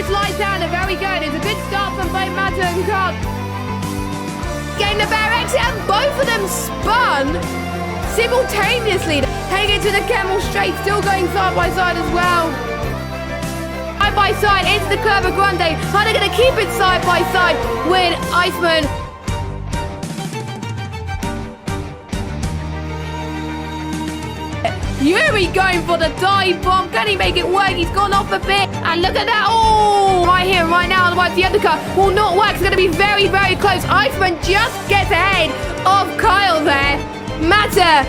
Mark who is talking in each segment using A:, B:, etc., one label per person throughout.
A: this light-hander. Very good. It's a good start from both Mata and Cobb. Getting the better exit, and both of them spun simultaneously. Heading into the Camel Straight, still going side by side as well. Side by side into the Curva Grande. Are they going to keep it side by side with Iceman? Yuri going for the dive bomb. Can he make it work? He's gone off a bit. And look at that. Oh, right here, right now. Otherwise, the undercut will not work. It's going to be very, very close. Iceman just gets ahead of Kyle there. Mata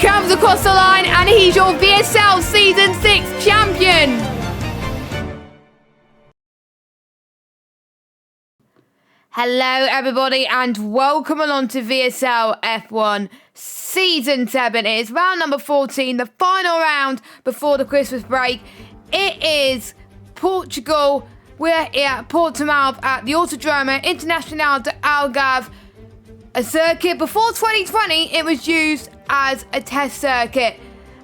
A: comes across the line, and he's your VSL Season 6 champion. Hello, everybody, and welcome along to VSL F1 Season 7. It is round number 14, the final round before the Christmas break. It is Portugal. We're here at Portimao at the Autodromo Internacional de Algarve, a circuit. Before 2020, it was used as a test circuit,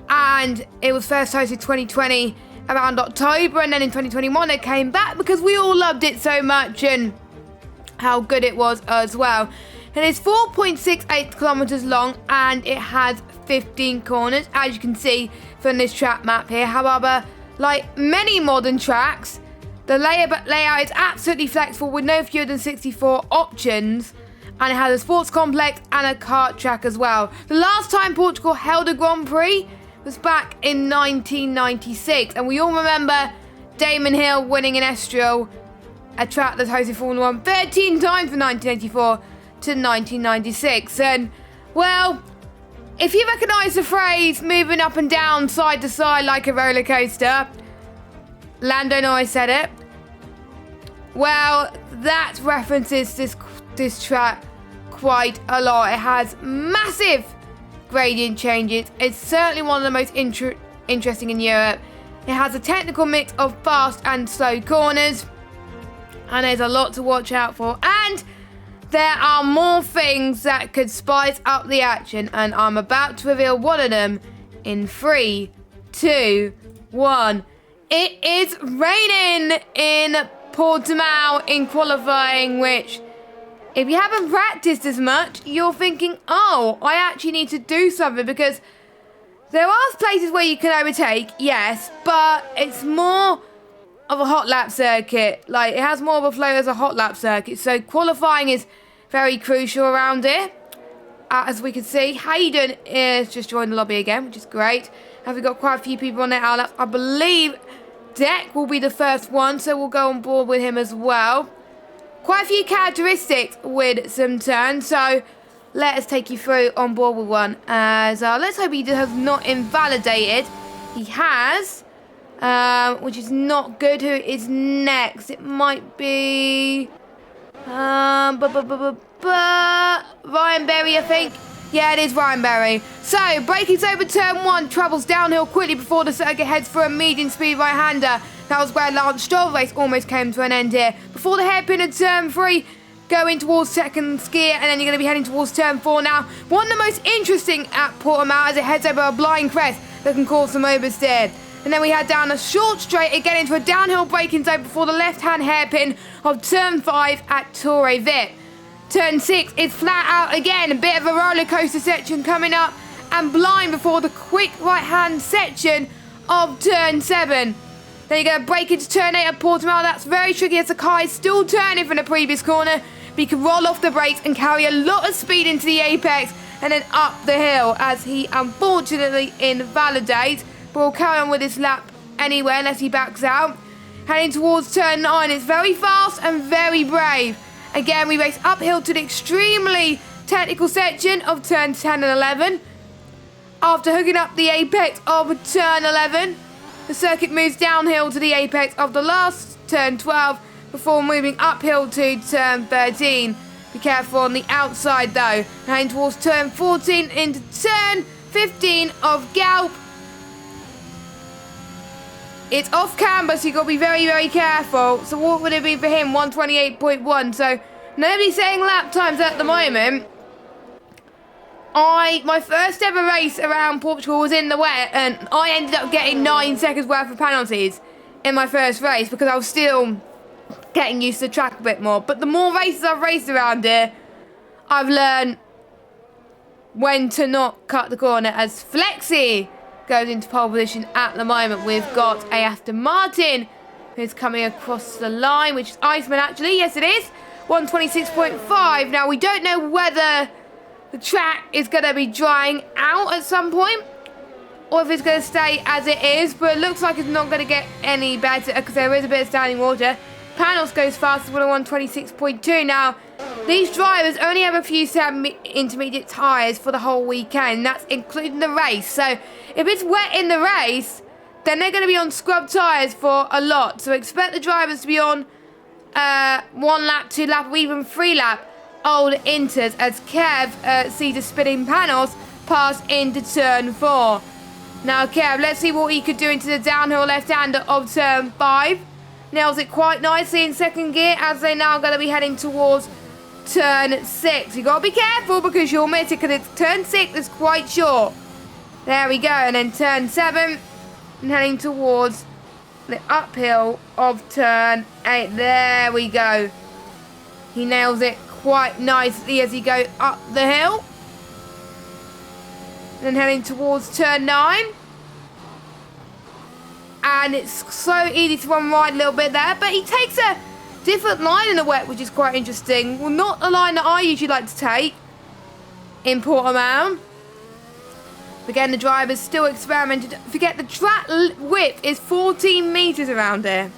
A: and it was first hosted 2020 around October, and then in 2021 it came back because we all loved it so much and how good it was as well. It is 4.68 kilometers long, and it has 15 corners, as you can see from this track map here. However, like many modern tracks, the layout is absolutely flexible with no fewer than 64 options, and it has a sports complex and a kart track as well. The last time Portugal held a Grand Prix was back in 1996, and we all remember Damon Hill winning in Estoril, a track that's hosted Formula 1 13 times from 1984 to 1996. And, well, if you recognise the phrase moving up and down, side to side like a roller coaster, Lando Norris said it. Well, that references this track quite a lot. It has massive gradient changes. It's certainly one of the most interesting in Europe. It has a technical mix of fast and slow corners, and there's a lot to watch out for. And there are more things that could spice up the action, and I'm about to reveal one of them in 3, 2, 1. It is raining in Portimao in qualifying, which, if you haven't practiced as much, you're thinking, oh, I actually need to do something, because there are places where you can overtake, yes, but it's more of a hot lap circuit. Like, it has more of a flow as a hot lap circuit, so qualifying is very crucial around here. As we can see, Hayden is just joined the lobby again, which is great. And we've got quite a few people on their laps. I believe Deck will be the first one, so we'll go on board with him as well. Quite a few characteristics with some turns, so let us take you through on board with one. As let's hope he has not invalidated. He has, which is not good. Who is next? It might be Ryan Berry, I think. Yeah, it is Ryan Berry. So, braking over turn 1, travels downhill quickly before the circuit heads for a medium speed right-hander. That was where Lance Stroll's race almost came to an end here. Before the hairpin at turn 3, going towards second gear, and then you're going to be heading towards turn 4 now. One of the most interesting at Portimao as it heads over a blind crest that can cause some oversteer. And then we head down a short straight again into a downhill braking zone before the left-hand hairpin of turn 5 at Torre Vip. Turn 6 is flat out again, a bit of a roller coaster section coming up, and blind before the quick right-hand section of turn 7. Then you're going to brake into turn 8 at Portimao. That's very tricky as the car is still turning from the previous corner, but he can roll off the brakes and carry a lot of speed into the apex and then up the hill as he unfortunately invalidates. But we'll carry on with this lap anyway unless he backs out. Heading towards turn 9. It's very fast and very brave. Again, we race uphill to the extremely technical section of turn 10 and 11. After hooking up the apex of turn 11, the circuit moves downhill to the apex of the last turn 12 before moving uphill to turn 13. Be careful on the outside though. Heading towards turn 14 into turn 15 of Galp. It's off camber, so you've got to be very, very careful. So what would it be for him? 128.1. So nobody's saying lap times at the moment. My first ever race around Portugal was in the wet, and I ended up getting 9 seconds worth of penalties in my first race because I was still getting used to the track a bit more. But the more races I've raced around here, I've learned when to not cut the corner, as Flexi goes into pole position at the moment. We've got a Aston Martin who's coming across the line, which is Iceman actually. Yes, it is. 126.5. Now, we don't know whether the track is going to be drying out at some point or if it's going to stay as it is, but it looks like it's not going to get any better because there is a bit of standing water. Panos goes fastest with a 126.2. Now, these drivers only have a few intermediate tyres for the whole weekend. That's including the race. So, if it's wet in the race, then they're going to be on scrub tyres for a lot. So, expect the drivers to be on 1 lap, 2 lap, or even 3 lap old inters as Kev sees a spinning Panos pass into turn 4. Now, Kev, let's see what he could do into the downhill left-hander of turn 5. Nails it quite nicely in second gear as they're now going to be heading towards turn 6. You've got to be careful because you'll miss it because it's turn 6 is quite short. There we go. And then turn 7 and heading towards the uphill of turn 8. There we go. He nails it quite nicely as he goes up the hill. Then heading towards turn 9. And it's so easy to run right a little bit there. But he takes a different line in the wet, which is quite interesting. Well, not the line that I usually like to take in Portimao. Again, the driver's still experimented. Forget the track width is 14 metres around here.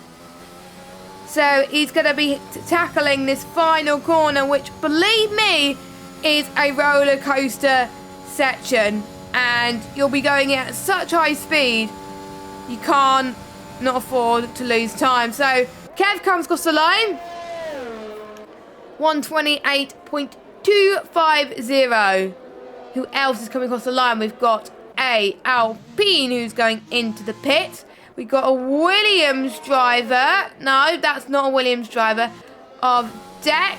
A: So he's going to be tackling this final corner, which, believe me, is a roller coaster section. And you'll be going at such high speed, you can't not afford to lose time. So Kev comes across the line. 128.250. Who else is coming across the line? We've got a Alpine who's going into the pit. We've got a Williams driver. No, that's not a Williams driver. Of Deck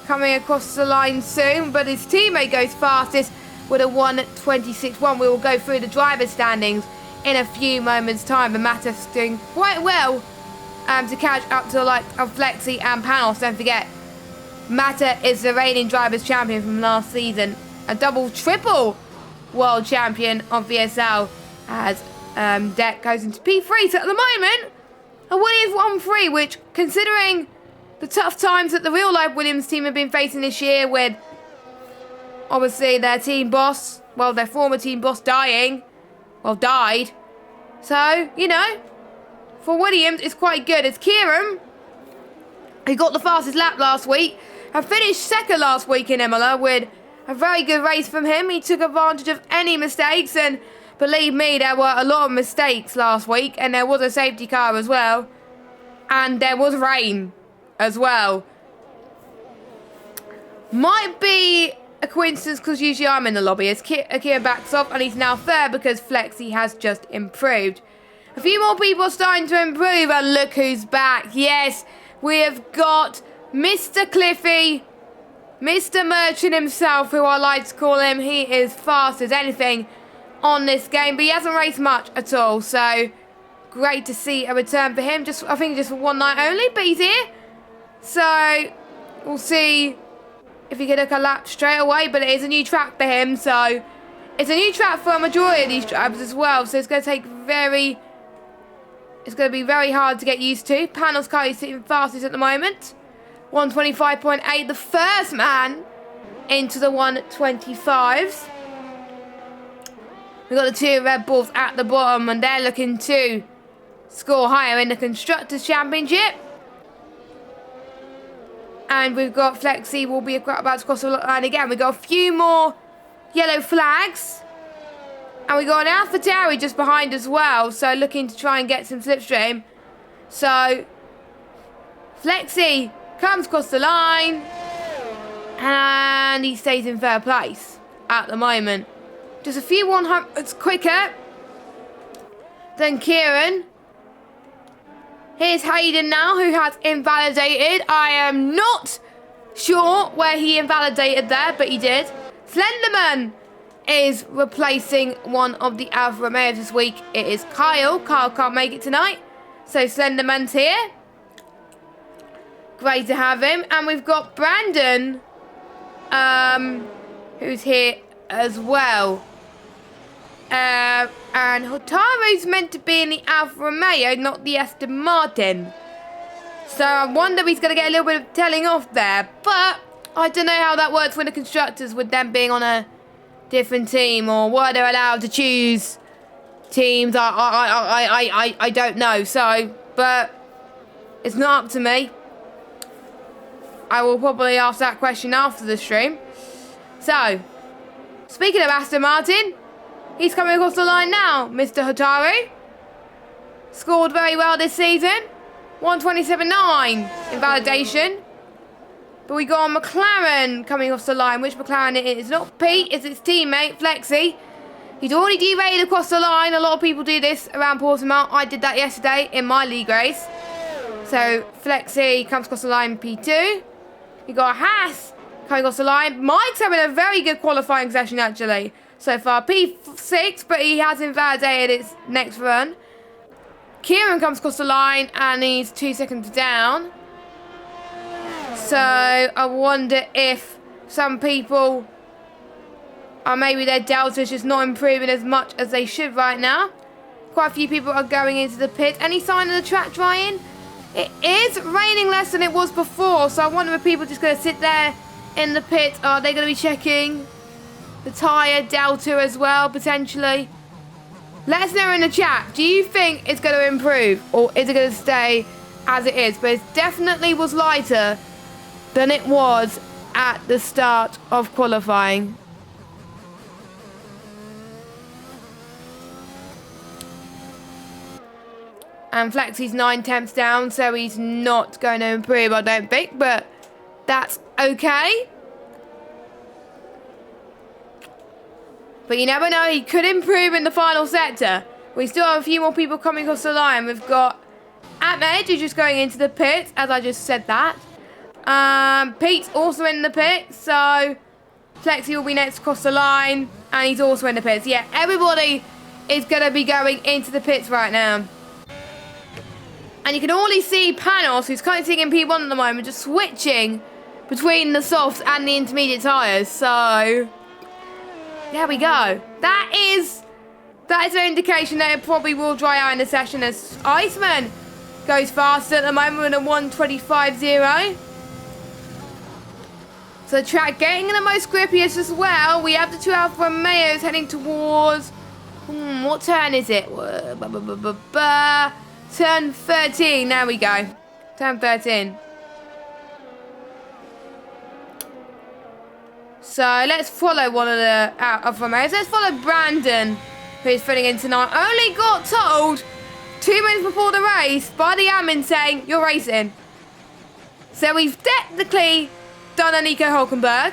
A: coming across the line soon. But his teammate goes fastest with a 126.1. We will go through the driver standings in a few moments' time. And Mattis doing quite well to catch up to the likes of Flexi and Panos. Don't forget, Mata is the reigning drivers' champion from last season. A triple world champion of VSL as Deck goes into P3. So at the moment, a Williams 1-3, which, considering the tough times that the real-life Williams team have been facing this year with, obviously, their team boss, well, their former team boss died. So, you know, for Williams, it's quite good. As Kieran, who got the fastest lap last week, and finished second last week in Imola with a very good race from him. He took advantage of any mistakes, and believe me, there were a lot of mistakes last week, and there was a safety car as well, and there was rain as well. Might be a coincidence because usually I'm in the lobby as Akira backs off, and he's now third because Flexi has just improved. A few more people are starting to improve, and look who's back. Yes, we have got Mr. Cliffy, Mr. Merchant himself, who I like to call him. He is fast as anything on this game, but he hasn't raced much at all, so great to see a return for him. I think just for one night only, but he's here. So we'll see if he can look a lap straight away, but it is a new track for him, so it's a new track for a majority of these drivers as well, so it's going to be very hard to get used to. Panos car is sitting fastest at the moment. 125.8, the first man into the 125s. We've got the two Red Bulls at the bottom, and they're looking to score higher in the Constructors Championship. And we've got Flexi will be about to cross the line again. We've got a few more yellow flags. And we've got an AlphaTauri just behind as well, so looking to try and get some slipstream. So Flexi comes across the line, and he stays in third place at the moment. Just a few 100s quicker than Kieran. Here's Hayden now, who has invalidated. I am not sure where he invalidated there, but he did. Slenderman is replacing one of the Alfa Romeos this week. It is Kyle. Kyle can't make it tonight, so Slenderman's here. Great to have him. And we've got Brandon, who's here as well. And Hotaru's meant to be in the Alfa Romeo, not the Aston Martin. So I wonder if he's going to get a little bit of telling off there. But I don't know how that works with the constructors, with them being on a different team, or were they allowed to choose teams? I don't know. So, but it's not up to me. I will probably ask that question after the stream. So, speaking of Aston Martin, he's coming across the line now, Mr. Hotaru. Scored very well this season. 127.9 in validation. But we got a McLaren coming off the line. Which McLaren it is? Not Pete, it's his teammate, Flexi. He's already derailed across the line. A lot of people do this around Portugal. I did that yesterday in my league race. So, Flexi comes across the line, P2. We got Haas coming across the line. Mike's having a very good qualifying session, actually, so far. P6, but he has invalidated his next run. Kieran comes across the line, and he's 2 seconds down. So, I wonder if some people are maybe their delta's just not improving as much as they should right now. Quite a few people are going into the pit. Any sign of the track drying? It is raining less than it was before, so I wonder if people are just going to sit there in the pit. Are they going to be checking the tyre delta as well, potentially? Let us know in the chat. Do you think it's going to improve, or is it going to stay as it is? But it definitely was lighter than it was at the start of qualifying. And Flexi's 9 tenths down, so he's not going to improve, I don't think, but that's okay. But you never know, he could improve in the final sector. We still have a few more people coming across the line. We've got Ahmed, who's just going into the pit, as I just said that. Pete's also in the pit, so Flexi will be next across the line, and he's also in the pits. Yeah, everybody is going to be going into the pits right now. And you can only see Panos, who's currently sitting in P1 at the moment, just switching between the softs and the intermediate tyres. So, there we go. That is an indication that it probably will dry out in the session, as Iceman goes faster at the moment with a 125.0. So the track getting the most grippiest as well. We have the two Alfa Romeos heading towards... what turn is it? Turn 13, there we go. Turn 13. So let's follow one of the Alfa Romeos. Let's follow Brandon, who's filling in tonight. Only got told 2 minutes before the race by the admin saying, you're racing. So we've technically done a Nico Hulkenberg.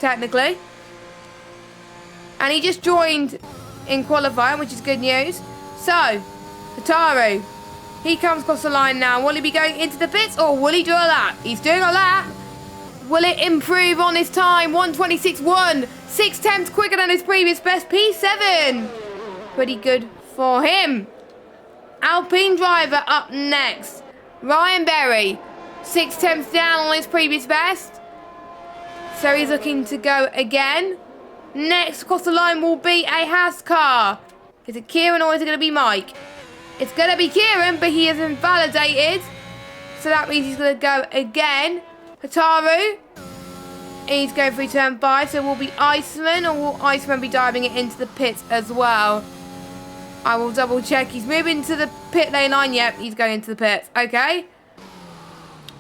A: Technically. And he just joined in qualifying, which is good news. So, Hotaru, he comes across the line now. Will he be going into the pits, or will he do a lap? He's doing a lap. Will it improve on his time? 126.1. 6 tenths quicker than his previous best. P7. Pretty good for him. Alpine driver up next. Ryan Berry. 6 tenths down on his previous best. So he's looking to go again. Next across the line will be a Haas car. Is it Kieran or is it going to be Mike? It's going to be Kieran, but he is invalidated. So that means he's going to go again. Hotaru. He's going through turn 5. So will be Iceman, or will Iceman be diving it into the pits as well? I will double check. He's moving to the pit lane line. Yep, he's going into the pits. Okay.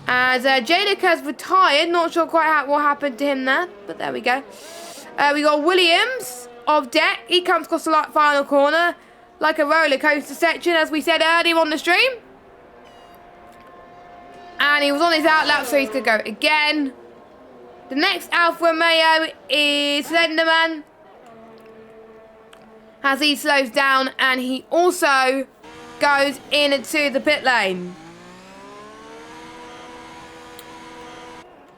A: As Jadek has retired. Not sure quite what happened to him there. But there we go. We got Williams of deck. He comes across the final corner like a roller coaster section, as we said earlier on the stream. And he was on his outlap, so he's going to go again. The next Alfa Romeo is Slenderman, as he slows down, and he also goes into the pit lane.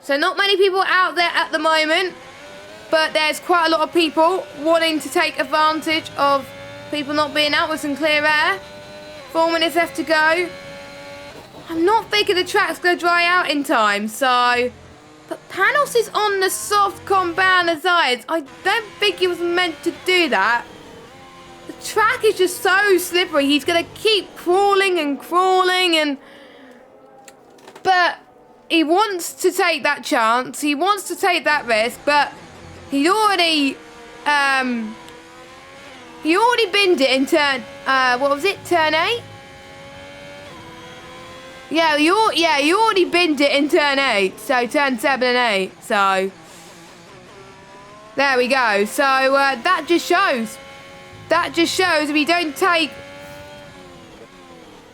A: So not many people out there at the moment, but there's quite a lot of people wanting to take advantage of people not being out with some clear air. 4 minutes left to go. I'm not thinking the track's going to dry out in time, so... But Panos is on the soft compound sides. I don't think he was meant to do that. The track is just so slippery. He's going to keep crawling and crawling and... But he wants to take that chance. He wants to take that risk, but he'd already... he already binned it in turn... what was it? Turn 8? Yeah, you already binned it in turn 8. So, turn 7 and 8. So, there we go. So, that just shows. That just shows if you don't take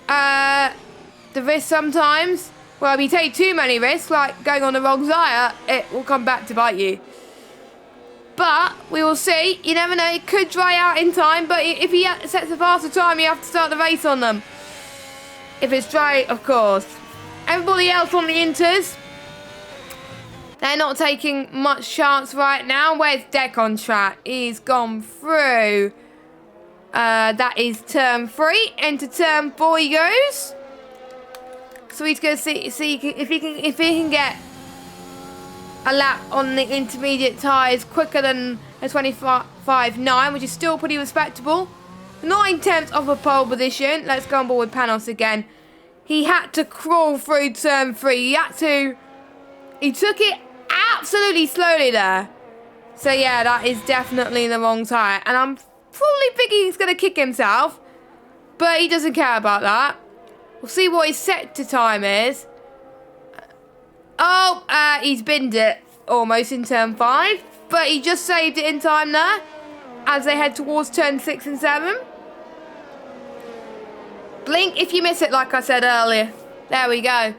A: the risk sometimes, well, if you take too many risks, like going on the wrong tyre, it will come back to bite you. But, we will see. You never know. It could dry out in time, but if he sets a faster time, you have to start the race on them. If it's dry, of course. Everybody else on the Inters, they're not taking much chance right now. Where's Deck on track? He's gone through. That is turn 3. Into turn 4 he goes. So he's going to see if he can get a lap on the intermediate tyres quicker than a 25.9, which is still pretty respectable. 9/10 of a pole position. Let's go on board with Panos again. He had to crawl through turn 3. He took it absolutely slowly there. So yeah, that is definitely the wrong tyre. And I'm probably thinking he's going to kick himself. But he doesn't care about that. We'll see what his set to time is. Oh, he's binned it almost in turn 5. But he just saved it in time there. As they head towards turn 6 and 7. Blink if you miss it, like I said earlier. There we go.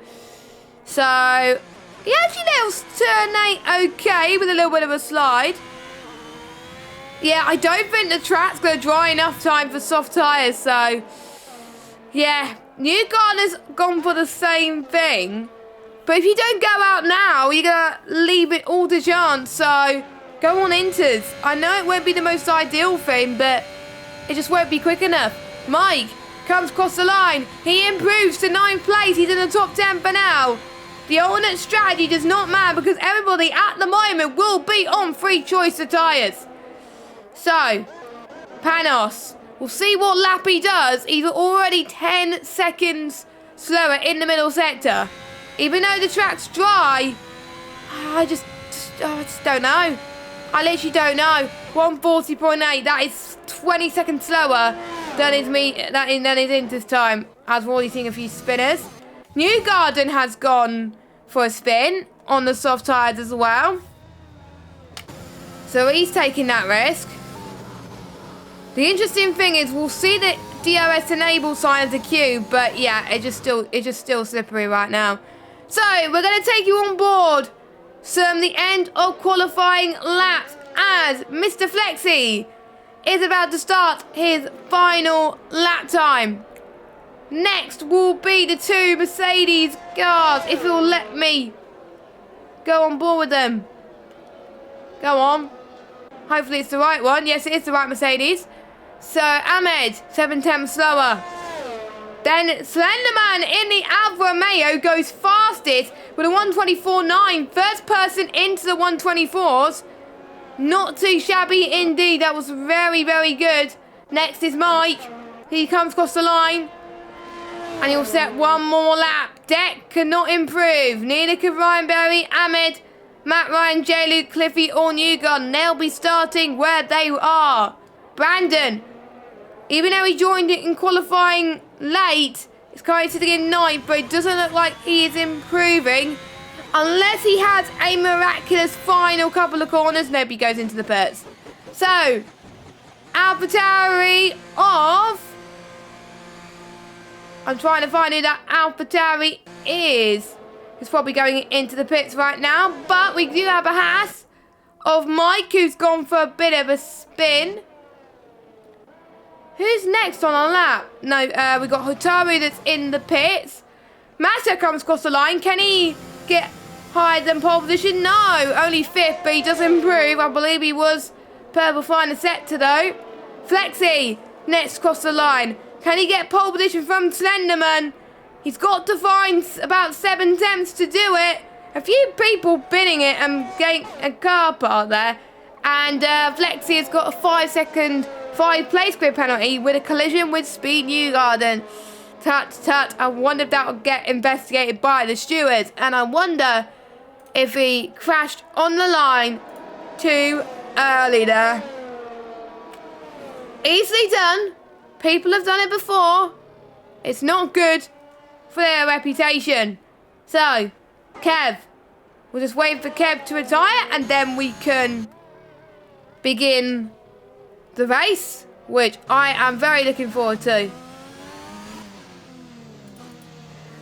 A: So, he actually nails turn 8 okay with a little bit of a slide. Yeah, I don't think the track's going to dry enough time for soft tyres, so... Yeah, Newgarden's gone for the same thing. But if you don't go out now, you're going to leave it all to chance, so... Go on Inters. I know it won't be the most ideal thing, but it just won't be quick enough. Mike comes across the line. He improves to 9th place. He's in the top 10 for now. The alternate strategy does not matter because everybody at the moment will be on free choice of tyres. So, Panos, we'll see what lap he does. He's already 10 seconds slower in the middle sector. Even though the track's dry, I just don't know. I literally don't know. 140.8. That is 20 seconds slower than his Inters time. I've already seen a few spinners. Newgarden has gone for a spin on the soft tyres as well. So he's taking that risk. The interesting thing is we'll see the DRS enable sign of the queue, but yeah, it's just still slippery right now. So we're going to take you on board. The end of qualifying laps as Mr. Flexi is about to start his final lap time. Next will be the 2 Mercedes cars, if you'll let me go on board with them. Go on. Hopefully it's the right one. Yes, it is the right Mercedes. So Ahmed, 7/10 slower. Then Slenderman in the Alfa Romeo goes fastest with a 124.9. First person into the 124s. Not too shabby indeed. That was very, very good. Next is Mike. He comes across the line. And he'll set one more lap. Deck cannot improve. Neither can Ryan Berry, Ahmed, Matt Ryan, J. Luke, Cliffy or Newgarden. They'll be starting where they are. Brandon, even though he joined it in qualifying late, is currently sitting in 9th, but it doesn't look like he is improving. Unless he has a miraculous final couple of corners. Nope, he goes into the pits. So, AlphaTauri of... I'm trying to find who that AlphaTauri is. He's probably going into the pits right now. But we do have a Haas of Mike, who's gone for a bit of a spin. Who's next on our lap? No, we got Hotaru that's in the pits. Massa comes across the line. Can he get higher than pole position? No, only 5th, but he does improve. I believe he was purple final sector though. Flexi next across the line. Can he get pole position from Slenderman? He's got to find about 7 tenths to do it. A few people binning it and getting a car part there. And Flexi has got a 5-second 5-place grid penalty with a collision with Speed Newgarden. Tut. I wonder if that will get investigated by the stewards. And I wonder if he crashed on the line too early there. Easily done. People have done it before. It's not good for their reputation. So, Kev. We'll just wait for Kev to retire and then we can begin the race, which I am very looking forward to.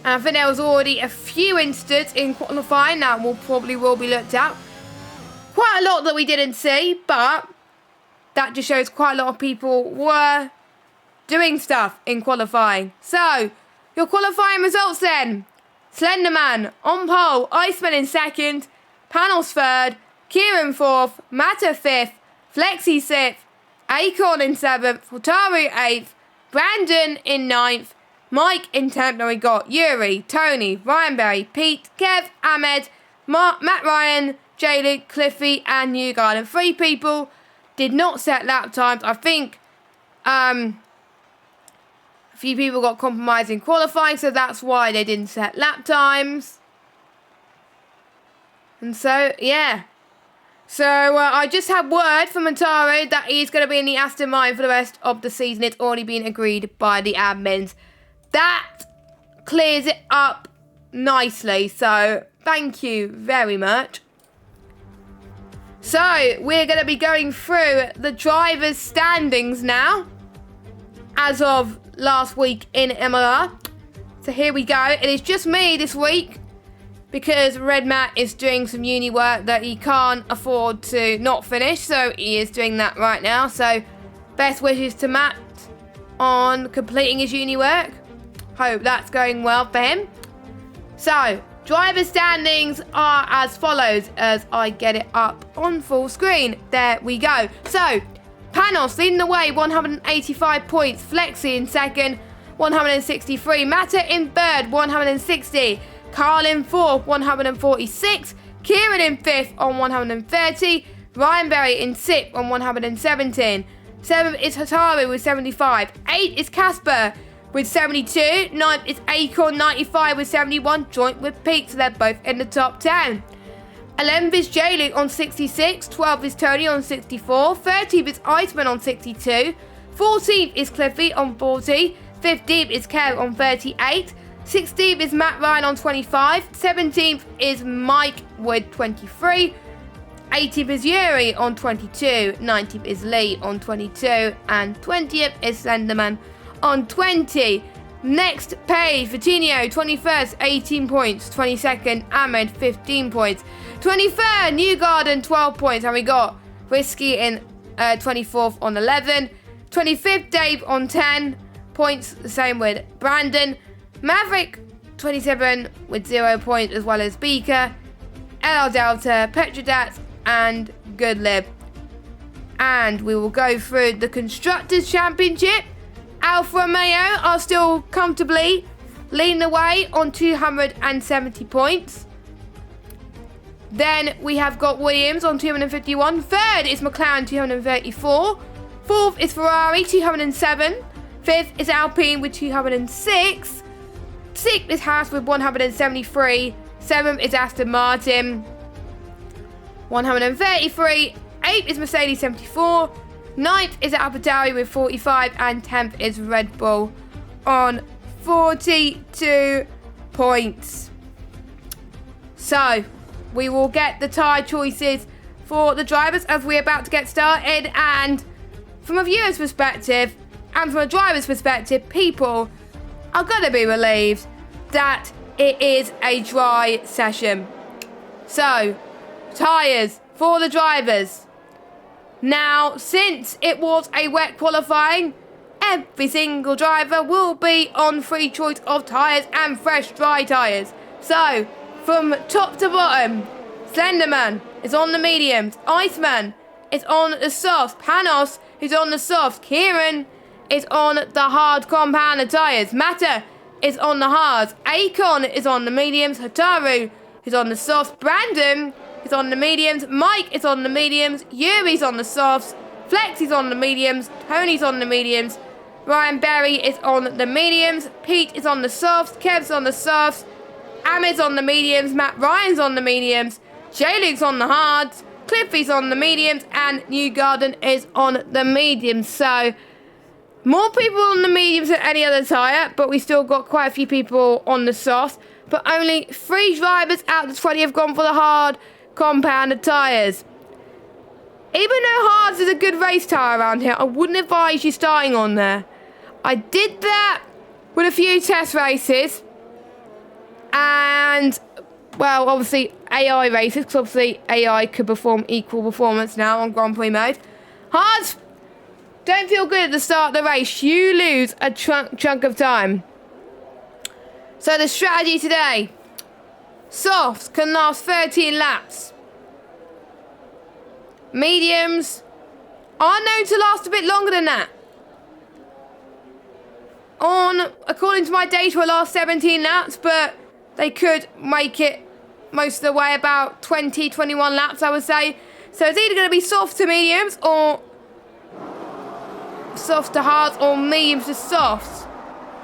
A: And I think there was already a few incidents in qualifying that will be looked at. Quite a lot that we didn't see, but that just shows quite a lot of people were doing stuff in qualifying. So, your qualifying results then. Slenderman on pole, Iceman in second, Panos third, Kieran fourth, Matta fifth, Flexi sixth, Acorn in seventh, Wataru eighth, Brandon in ninth, Mike in 10th, then we got Yuri, Tony, Ryan Berry, Pete, Kev, Ahmed, Matt Ryan, Jaylee, Cliffy and Newgarden. 3 people did not set lap times. I think a few people got compromised in qualifying, so that's why they didn't set lap times. And so, yeah. So, I just had word from Ataru that he's going to be in the Aston Martin for the rest of the season. It's already been agreed by the admins. That clears it up nicely, so thank you very much. So, we're going to be going through the drivers' standings now, as of last week in MLR. So here we go. It is just me this week, because Red Matt is doing some uni work that he can't afford to not finish, so he is doing that right now. So, best wishes to Matt on completing his uni work. Hope that's going well for him. So, driver standings are as follows as I get it up on full screen. There we go. So, Panos leading the way, 185 points. Flexi in second, 163. Matta in third, 160. Carl in fourth, 146. Kieran in fifth on 130. Ryan Berry in sixth on 117. Seventh is Hataru with 75. 8 is Casper with 72. 9th is Acorn, 95 with 71, joint with Pete, so they're both in the top 10. 11th is Jaylee on 66. 12th is Tony on 64. 13th is Iceman on 62. 14th is Cliffy on 40. 15th is Kev on 38. 16th is Matt Ryan on 25. 17th is Mike with 23. 18th is Yuri on 22. 19th is Lee on 22. And 20th is Slenderman on 20. Next page, Vitinho, 21st, 18 points. 22nd, Ahmed, 15 points. 23rd, Newgarden, 12 points. And we got Whiskey in 24th on 11. 25th, Dave on 10 points. The same with Brandon. Maverick, 27 with 0 points, as well as Beaker, LR Delta, Petrodat, and Goodlib. And we will go through the Constructors Championship. Alfa Romeo are still comfortably leading the way on 270 points. Then we have got Williams on 251. Third is McLaren, 234. Fourth is Ferrari, 207. Fifth is Alpine with 206. Sixth is Haas with 173. Seventh is Aston Martin, 133. Eighth is Mercedes, 74. Ninth is AlphaTauri with 45. And 10th is Red Bull on 42 points. So, we will get the tyre choices for the drivers as we're about to get started. And from a viewer's perspective and from a driver's perspective, people are going to be relieved that it is a dry session. So, tyres for the drivers. Now, since it was a wet qualifying, every single driver will be on free choice of tyres and fresh dry tyres. So, from top to bottom, Slenderman is on the mediums, Iceman is on the softs, Panos is on the softs, Kieran is on the hard compound tyres, Matta is on the hards. Akon is on the mediums. Hataru is on the softs. Brandon is on the mediums. Mike is on the mediums. Yuri's on the softs. Flex is on the mediums. Tony's on the mediums. Ryan Berry is on the mediums. Pete is on the softs. Kev's on the softs. Ahmed's on the mediums. Matt Ryan's on the mediums. J-Luke's on the hards. Cliffy's on the mediums. And Newgarden is on the mediums. So, more people on the mediums than any other tyre. But we still got quite a few people on the softs. But only 3 drivers out of the 20 have gone for the hard compounded tyres. Even though hards is a good race tyre around here, I wouldn't advise you starting on there. I did that with a few test races. And, well, obviously AI races, because obviously AI could perform equal performance now on Grand Prix mode. Hards don't feel good at the start of the race. You lose a chunk of time. So the strategy today. Softs can last 13 laps. Mediums are known to last a bit longer than that. According to my data, will last 17 laps, but they could make it most of the way about 20, 21 laps, I would say. So it's either going to be soft to mediums or soft to hards or mediums to softs.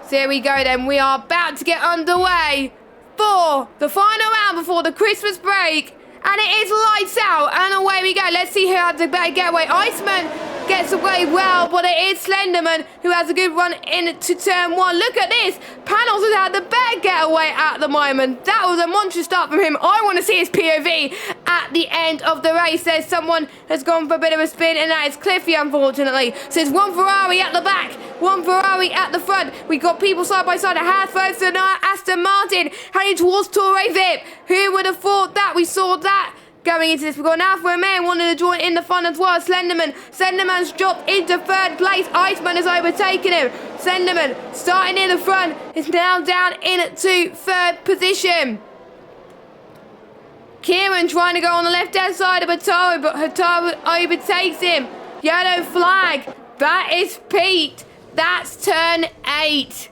A: So here we go then. We are about to get underway for the final round before the Christmas break. And it is lights out, and away we go. Let's see who has the better getaway. Iceman gets away well, but it is Slenderman who has a good run into turn 1. Look at this. Panels has had the better getaway at the moment. That was a monstrous start from him. I want to see his POV at the end of the race. There's someone has gone for a bit of a spin, and that is Cliffy, unfortunately. So there's one Ferrari at the back, one Ferrari at the front. We got people side by side. Hathworth and Aston Martin heading towards Torre VIP. Who would have thought that? We saw that going into this. We've got an Alfa Romeo wanting to join in the fun as well. Slenderman's dropped into 3rd place. Iceman has overtaken him. Slenderman starting in the front is now down into 3rd position. Kieran trying to go on the left-hand side of Hataru, but Hataru overtakes him. Yellow flag. That is Pete. That's turn 8.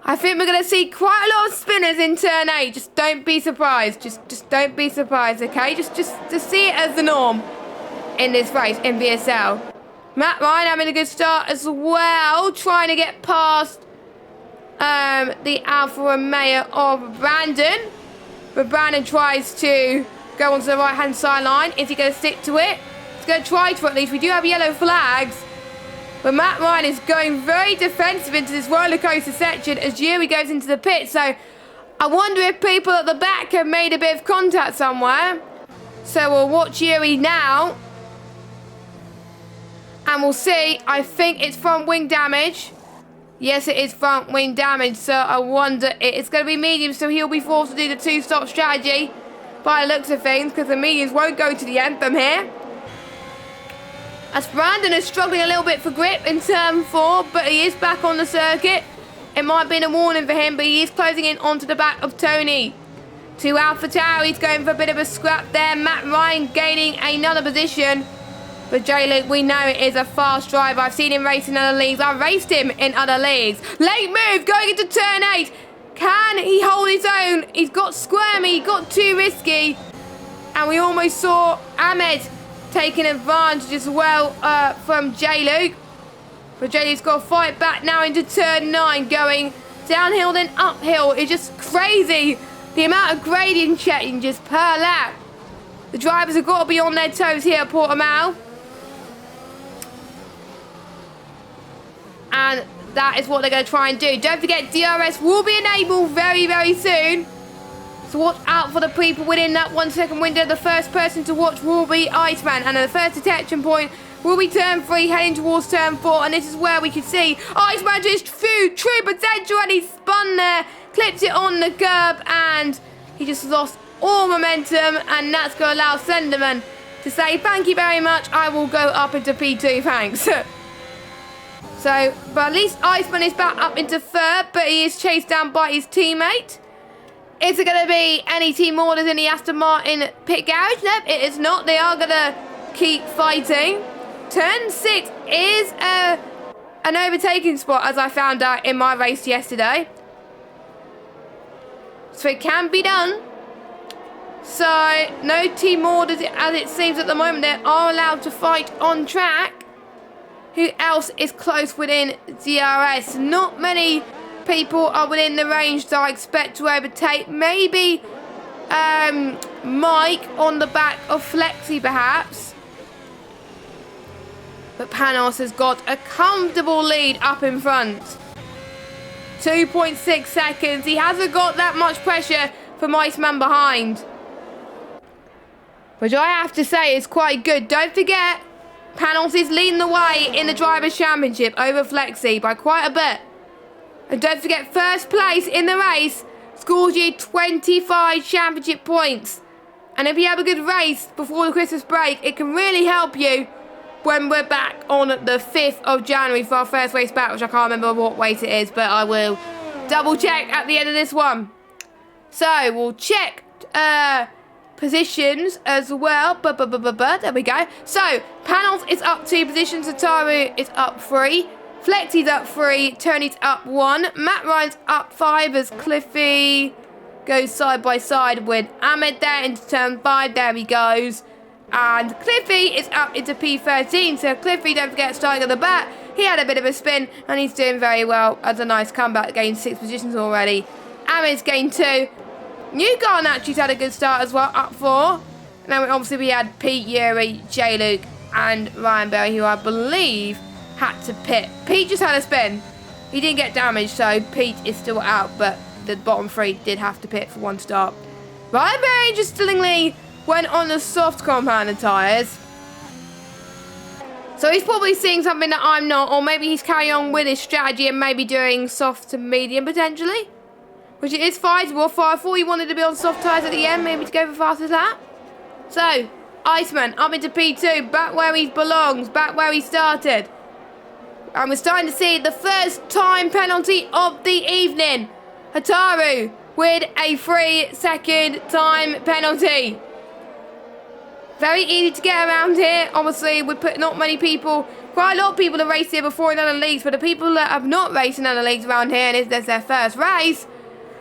A: I think we're going to see quite a lot of spinners in turn 8. Just don't be surprised. Just don't be surprised, okay? Just see it as the norm in this race in VSL. Matt Ryan having a good start as well. Trying to get past the Alfa Romeo of Brandon. But Brandon tries to go onto the right-hand sideline. Is he going to stick to it? He's going to try to at least. We do have yellow flags. But Matt Ryan is going very defensive into this roller coaster section as Yuri goes into the pit. So I wonder if people at the back have made a bit of contact somewhere. So we'll watch Yuri now. And we'll see. I think it's front wing damage. Yes, it is front wing damage. So I wonder, it's going to be medium. So he'll be forced to do the 2-stop strategy by the looks of things, because the mediums won't go to the anthem here. As Brandon is struggling a little bit for grip in turn 4, but he is back on the circuit. It might have been a warning for him, but he is closing in onto the back of Tony. To Alpha Tower, he's going for a bit of a scrap there. Matt Ryan gaining another position. But J-Luke, we know it is a fast driver. I've seen him race in other leagues. I've raced him in other leagues. Late move, going into turn 8. Can he hold his own? He's got squirmy, he got too risky. And we almost saw Ahmed taking advantage as well from J-Luke. But J-Luke's got to fight back now into turn 9, going downhill then uphill. It's just crazy, the amount of gradient changes per lap. The drivers have got to be on their toes here at Portimao. And that is what they're going to try and do. Don't forget, DRS will be enabled very, very soon. So watch out for the people within that 1 second window. The first person to watch will be Iceman. And the first detection point will be turn 3, heading towards turn 4. And this is where we can see Iceman just threw true potential, and he spun there, clipped it on the curb, and he just lost all momentum. And that's going to allow Slenderman to say, thank you very much, I will go up into P2, thanks. So, but at least Iceman is back up into 3rd, but he is chased down by his teammate. Is it going to be any team orders in the Aston Martin pit garage? Nope, it is not. They are going to keep fighting. Turn 6 is an overtaking spot, as I found out in my race yesterday. So it can be done. So no team orders as it seems at the moment. They are allowed to fight on track. Who else is close within DRS? Not many people are within the range that I expect to overtake. Maybe Mike on the back of Flexi perhaps. But Panos has got a comfortable lead up in front. 2.6 seconds. He hasn't got that much pressure from Iceman behind. Which I have to say is quite good. Don't forget, Panos is leading the way in the Drivers' Championship over Flexi by quite a bit. And don't forget, first place in the race scores you 25 championship points. And if you have a good race before the Christmas break, it can really help you when we're back on the 5th of January for our first race back, which I can't remember what race it is, but I will double check at the end of this one. So we'll check positions as well. There we go. So Panos is up 2 positions. Ataru is up 3. Flexi's up 3. Tony's up 1. Matt Ryan's up 5 as Cliffy goes side by side with Ahmed there into turn 5. There he goes. And Cliffy is up into P13. So Cliffy, don't forget, starting at the back. He had a bit of a spin and he's doing very well as a nice comeback. Gained 6 positions already. Ahmed's gained 2. Newgarden actually's had a good start as well, up 4. And then obviously we had Pete, Yuri, J. Luke and Ryan Berry, who I believe had to pit. Pete just had a spin. He didn't get damaged, so Pete is still out, but the bottom 3 did have to pit for 1 start. Ryan Berry interestingly went on the soft compounded tyres. So he's probably seeing something that I'm not, or maybe he's carrying on with his strategy and maybe doing soft to medium potentially. Which it is feasible for. I thought he wanted to be on soft tyres at the end, maybe to go for fastest lap. So, Iceman up into P2, back where he belongs, back where he started. And we're starting to see the first time penalty of the evening. Hataru with a 3-second time penalty. Very easy to get around here. Obviously, we put not many people, quite a lot of people have raced here before in other leagues, but the people that have not raced in other leagues around here, and it's their first race,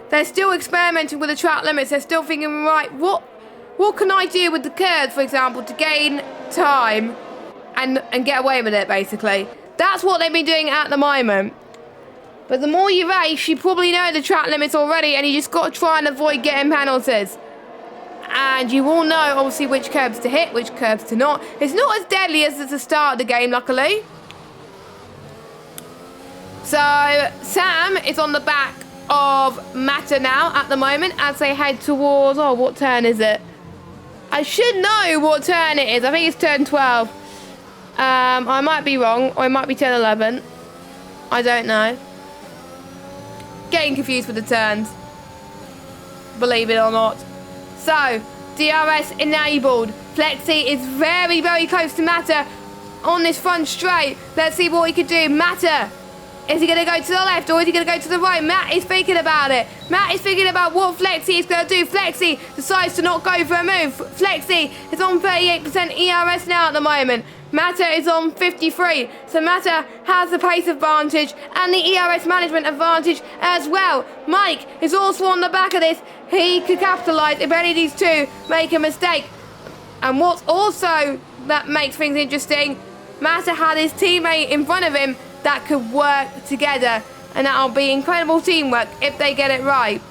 A: they're still experimenting with the track limits. They're still thinking, right, what can I do with the curves, for example, to gain time and get away with it, basically. That's what they've been doing at the moment. But the more you race, you probably know the track limits already, and you just got to try and avoid getting penalties. And you will know, obviously, which curbs to hit, which curbs to not. It's not as deadly as at the start of the game, luckily. So, Sam is on the back of Mata now at the moment as they head towards, oh, what turn is it? I should know what turn it is. I think it's turn 12. I might be wrong, or it might be turn 11. I don't know. Getting confused with the turns. Believe it or not. So, DRS enabled. Flexi is very, very close to Mata on this front straight. Let's see what he can do. Mata, is he going to go to the left or is he going to go to the right? Matt is thinking about it. Matt is thinking about what Flexi is going to do. Flexi decides to not go for a move. Flexi is on 38% ERS now at the moment. Mata is on 53, so Mata has the pace advantage and the ERS management advantage as well. Mike is also on the back of this. He could capitalise if any of these two make a mistake. And what's also that makes things interesting, Mata had his teammate in front of him that could work together, and that'll be incredible teamwork if they get it right.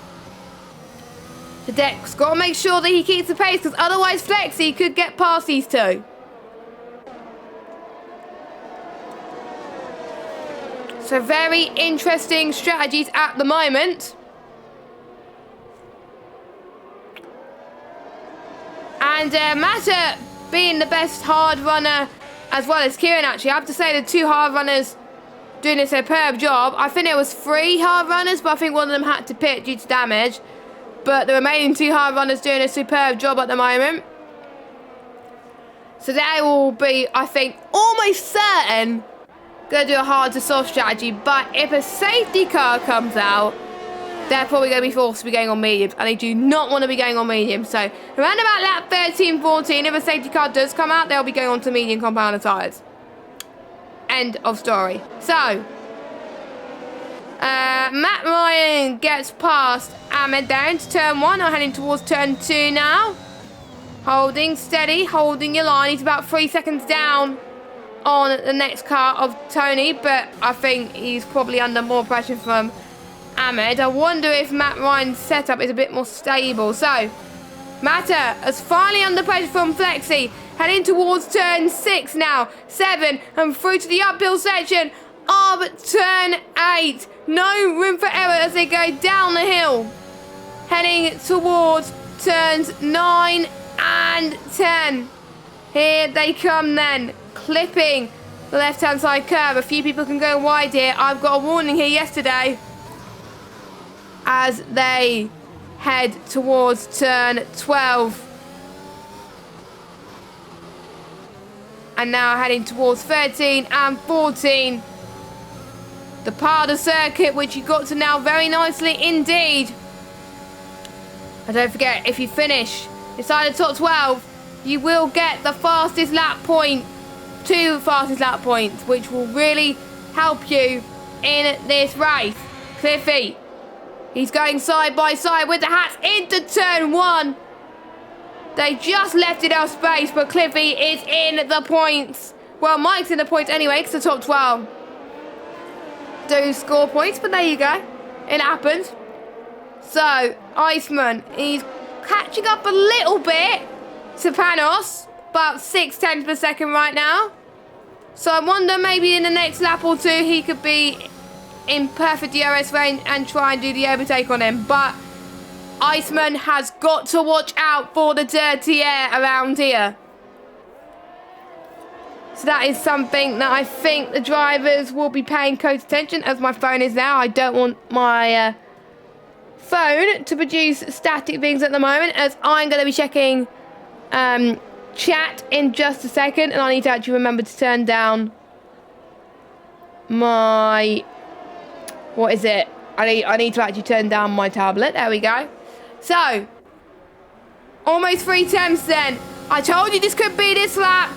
A: The deck's got to make sure that he keeps the pace, because otherwise Flexi could get past these two. So very interesting strategies at the moment. And Mata being the best hard runner, as well as Kieran actually. I have to say the two hard runners doing a superb job. I think it was 3 hard runners, but I think one of them had to pit due to damage. But the remaining 2 hard runners doing a superb job at the moment. So they will be, I think, almost certain going to do a hard to soft strategy. But if a safety car comes out, they're probably going to be forced to be going on mediums, and they do not want to be going on mediums. So around about lap 13, 14, if a safety car does come out, they'll be going on to medium compounded tyres. End of story. So, Matt Ryan gets past Ahmed down to turn 1. I'm heading towards turn 2 now. Holding steady, holding your line. He's about 3 seconds down on the next car of Tony, but I think he's probably under more pressure from Ahmed. I wonder if Matt Ryan's setup is a bit more stable. So, Matta is finally under pressure from Flexi. Heading towards turn 6 now. 7 and through to the uphill section of turn 8. No room for error as they go down the hill. Heading towards turns 9 and 10. Here they come then. Clipping the left-hand side curve. A few people can go wide here. I've got a warning here yesterday. As they head towards turn 12. And now heading towards 13 and 14. The part of the circuit which you got to now very nicely indeed. And don't forget, if you finish inside the top 12, you will get the fastest lap point. 2 fastest lap points, which will really help you in this race. Cliffy, he's going side by side with the hats into turn 1. They just left enough space, but Cliffy is in the points. Well, Mike's in the points anyway, because the top 12 do score points, but there you go. It happens. So, Iceman, he's catching up a little bit to Panos. About 6/10 per second right now. So I wonder maybe in the next lap or 2 he could be in perfect DRS range and try and do the overtake on him. But Iceman has got to watch out for the dirty air around here. So that is something that I think the drivers will be paying close attention, as my phone is now. I don't want my phone to produce static things at the moment, as I'm going to be checking chat in just a second, and I need to actually remember to turn down my... What is it? I need to actually turn down my tablet. There we go. So, almost 3 attempts then. I told you this could be this lap,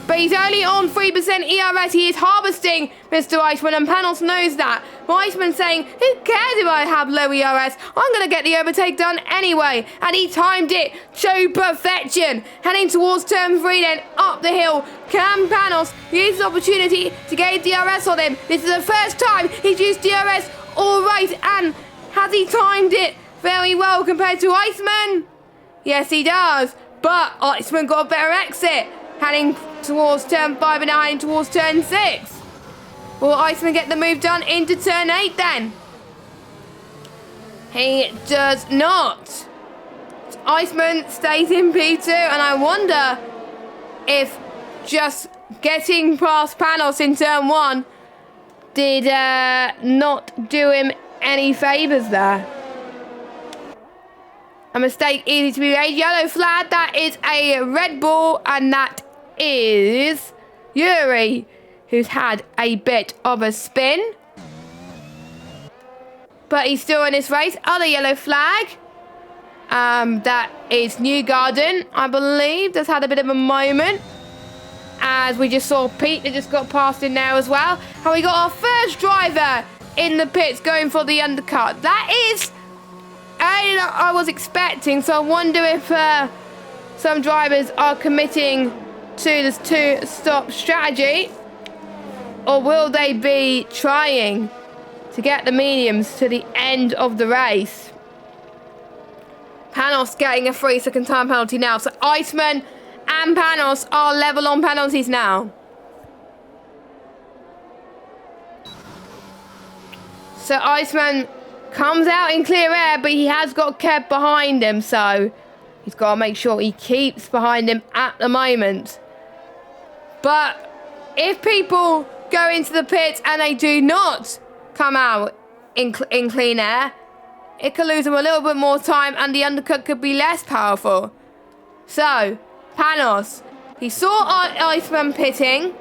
A: but he's only on 3% ERS. He is harvesting Mr. Iceman, and Panos knows that. But Iceman's saying, who cares if I have low ERS? I'm going to get the overtake done anyway. And he timed it to perfection. Heading towards turn 3 then, up the hill. Can Panos use the opportunity to get DRS on him? This is the first time he's used DRS all right. And has he timed it very well compared to Iceman? Yes, he does. But Iceman got a better exit. Heading towards turn 5 and now heading towards turn 6. Will Iceman get the move done into turn 8 then? He does not. Iceman stays in P2, and I wonder if just getting past Panos in turn 1 did not do him any favours there. A mistake easy to be made. Yellow flag, that is a Red Bull, and that is Yuri, who's had a bit of a spin. But he's still in this race. Other yellow flag. That is Newgarden, I believe, that's had a bit of a moment. As we just saw Pete that just got past in there as well. And we got our first driver in the pits going for the undercut. That is I was expecting, so I wonder if some drivers are committing to this 2-stop strategy, or will they be trying to get the mediums to the end of the race? Panos getting a 3-second time penalty now, so Iceman and Panos are level on penalties now. So Iceman comes out in clear air, but he has got Kev behind him, so he's got to make sure he keeps behind him at the moment. But if people go into the pit and they do not come out in clean air, it could lose them a little bit more time and the undercut could be less powerful. So, Panos, he saw Iceman pitting.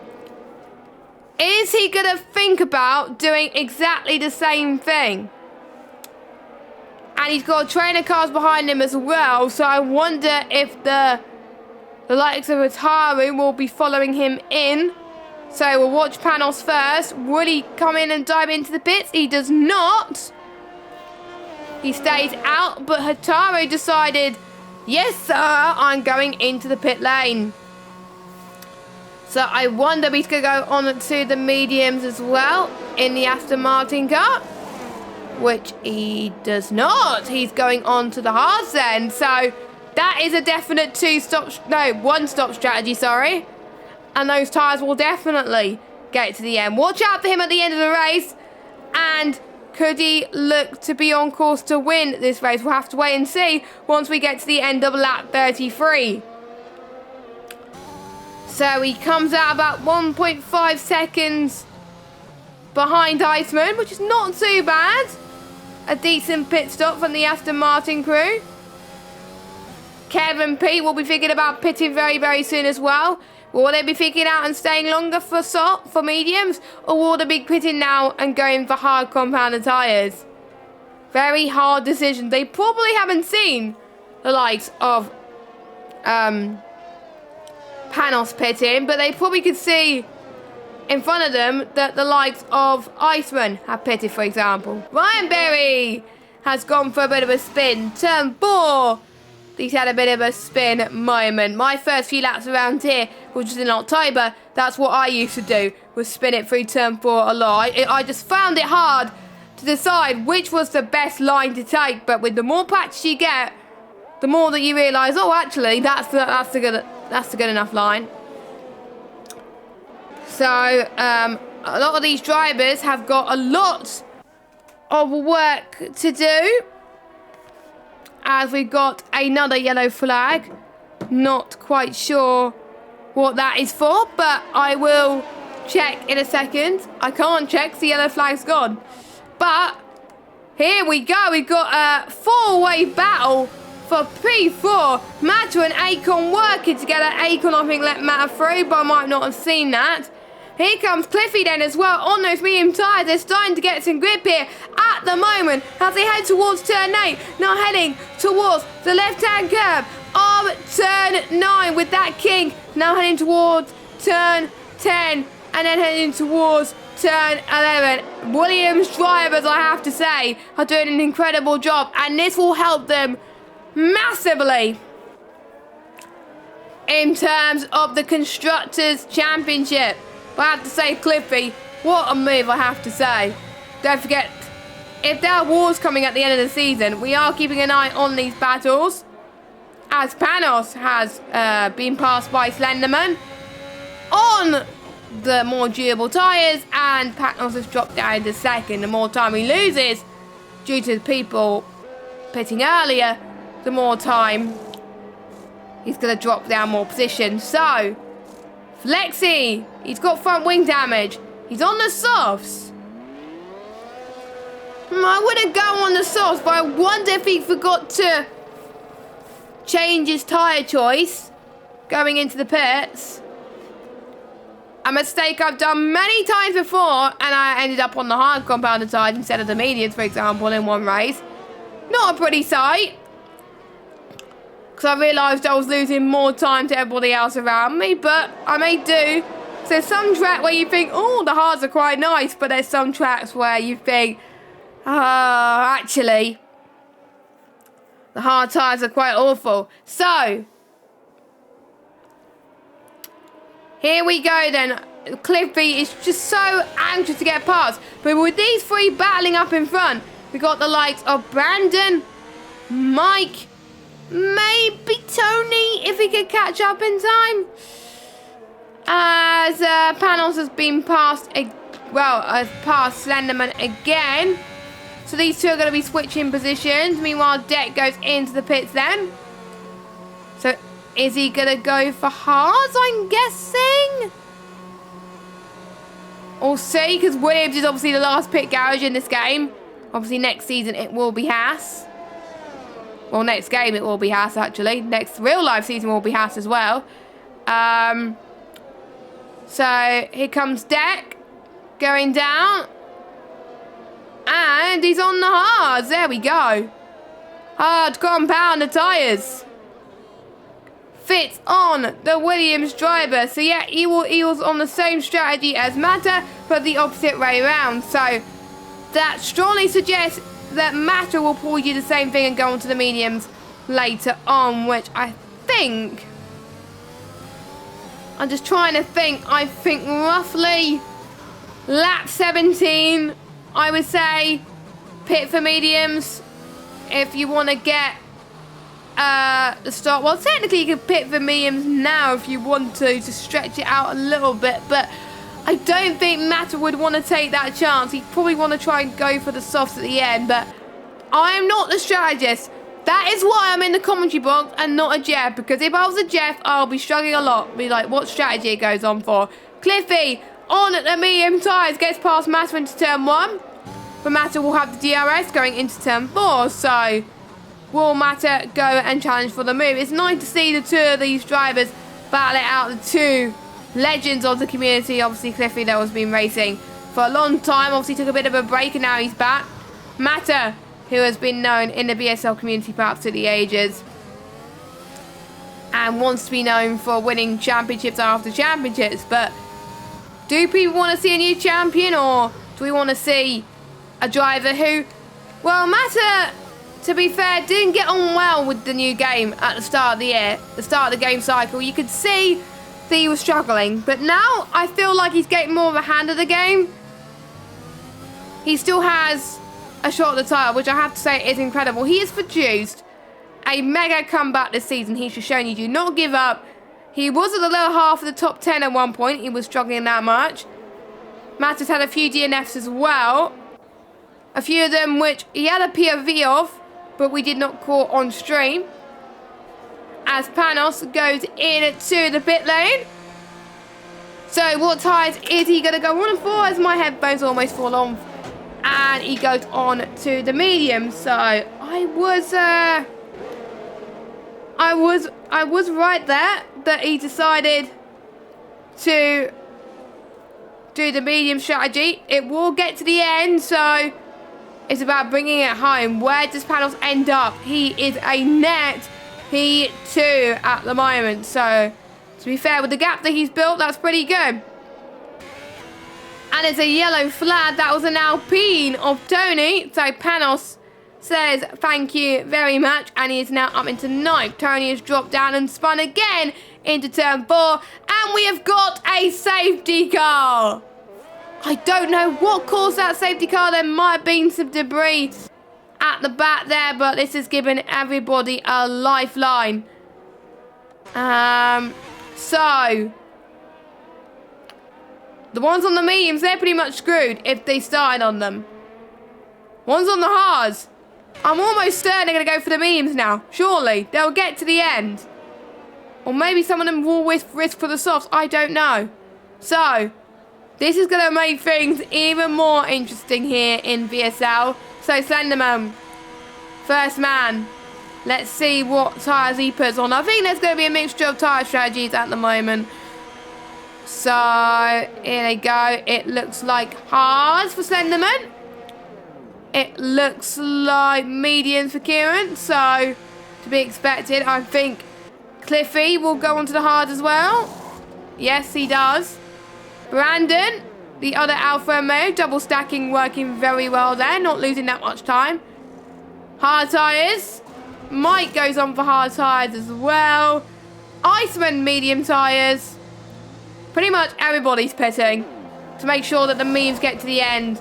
A: Is he going to think about doing exactly the same thing? And he's got trainer cars behind him as well, so I wonder if the likes of Ataru will be following him in, So we'll watch Panos first. Will he come in and dive into the pits? He does not. He stays out, but Hataro decided, yes, sir, I'm going into the pit lane. So I wonder if he's going to go on to the mediums as well in the Aston Martin car, which he does not. He's going on to the hards then. So that is a definite one-stop strategy, sorry. And those tyres will definitely get to the end. Watch out for him at the end of the race. And could he look to be on course to win this race? We'll have to wait and see once we get to the end of lap 33. So he comes out about 1.5 seconds behind Iceman, which is not too bad. A decent pit stop from the Aston Martin crew. Kevin P will be thinking about pitting very, very soon as well. Will they be thinking out and staying longer for mediums? Or will they be pitting now and going for hard compounded tyres? Very hard decision. They probably haven't seen the likes of Panos pitting, but they probably could see in front of them that the likes of Iceman have pitted, for example. Ryan Berry has gone for a bit of a spin. Turn 4. He's had a bit of a spin moment. My first few laps around here, which was in October, that's what I used to do, was spin it through turn 4 a lot. I just found it hard to decide which was the best line to take, but with the more practice you get, the more that you realise, oh, actually, that's the good enough line. So, a lot of these drivers have got a lot of work to do. As we've got another yellow flag. Not quite sure what that is for, but I will check in a second. I can't check because the yellow flag's gone. But here we go. We've got a four-way battle for P4. Matta and Akon working together. Akon, I think, let Matta through, but I might not have seen that. Here comes Cliffy then as well on those medium tyres. They're starting to get some grip here at the moment as they head towards turn 8. Now heading towards the left-hand curve of turn 9 with that King. Now heading towards turn 10 and then heading towards turn 11. Williams drivers, I have to say, are doing an incredible job, and this will help them massively in terms of the Constructors Championship. But I have to say, Cliffy, what a move, I have to say. Don't forget, if there are wars coming at the end of the season, we are keeping an eye on these battles, as Panos has been passed by Slenderman on the more durable tyres, and Panos has dropped down to second. The more time he loses due to the people pitting earlier, the more time he's going to drop down more positions. So, Flexi, he's got front wing damage. He's on the softs. I wouldn't go on the softs, but I wonder if he forgot to change his tyre choice going into the pits. A mistake I've done many times before, and I ended up on the hard compounded tyres instead of the mediums, for example, in one race. Not a pretty sight, because I realised I was losing more time to everybody else around me, but I made do. So there's some track where you think, oh, the hards are quite nice, but there's some tracks where you think, actually, the hard tyres are quite awful. So, here we go then. Cliffy is just so anxious to get past. But with these three battling up in front, we got the likes of Brandon, Mike, maybe Tony, if he could catch up in time. As Panos has been passed, has passed Slenderman again. So these two are going to be switching positions. Meanwhile, Deck goes into the pits then. So is he going to go for hards, I'm guessing? We'll see, because Williams is obviously the last pit garage in this game. Obviously next season it will be Haas. Well, next game it will be Haas, actually. Next real-life season will be Haas as well. So, here comes Deck. Going down. And he's on the hards. There we go. Hard compound the tyres. fits on the Williams driver. So yeah, he was on the same strategy as Mata, but the opposite way around. So that strongly suggests that Mata will probably do the same thing and go on to the mediums later on, which I think... I'm just trying to think. I think roughly lap 17, I would say, pit for mediums. If you want to get the start. Well, technically you can pit for mediums now if you want to stretch it out a little bit. But I don't think Mata would want to take that chance. He'd probably want to try and go for the softs at the end. But I am not the strategist. That is why I'm in the commentary box and not a Jeff. Because if I was a Jeff, I'll be struggling a lot. Be like, what strategy it goes on for? Cliffy, on at the medium tyres, gets past Mata into turn 1. But Mata will have the DRS going into turn 4. So, will Mata go and challenge for the move? It's nice to see the two of these drivers battle it out. The two legends of the community. Obviously, Cliffy, that has been racing for a long time. Obviously, took a bit of a break and now he's back. Mata, who has been known in the VSL community perhaps to the ages and wants to be known for winning championships after championships. But do people want to see a new champion, or do we want to see a driver who, well, Mata, to be fair, didn't get on well with the new game at the start of the year, the start of the game cycle. You could see that he was struggling, but now I feel like he's getting more of a hand of the game. He still has a shot at the title, which I have to say is incredible. He has produced a mega comeback this season. He's just shown you do not give up. He was at the lower half of the top 10 at one point. He was struggling that much. Mata's had a few DNFs as well. A few of them which he had a POV of, but we did not caught on stream. As Panos goes in to the pit lane. So what tyres is he going to go on for? As my headphones almost fall on. And he goes on to the medium. So I was right there that he decided to do the medium strategy. It will get to the end, so it's about bringing it home. Where does Panos end up? He is a net P2 at the moment. So to be fair, with the gap that he's built, that's pretty good. And it's a yellow flag. That was an Alpine of Tony. So Panos says thank you very much. And he is now up into 9th. Tony has dropped down and spun again into turn 4. And we have got a safety car. I don't know what caused that safety car. There might have been some debris at the back there. But this has given everybody a lifeline. So the ones on the mediums, they're pretty much screwed if they started on them. Ones on the hards, I'm almost certain they're going to go for the mediums now. Surely, they'll get to the end. Or maybe some of them will risk for the softs, I don't know. So, this is going to make things even more interesting here in VSL. So, Slenderman, first man. Let's see what tyres he puts on. I think there's going to be a mixture of tyre strategies at the moment. So, here they go. It looks like hards for Slenderman. It looks like mediums for Kieran. So, to be expected. I think Cliffy will go onto the hard as well. Yes, he does. Brandon, the other Alpha Romeo, double stacking, working very well there. Not losing that much time. Hard tyres. Mike goes on for hard tyres as well. Iceman, medium tyres. Pretty much everybody's pitting to make sure that the mediums get to the end.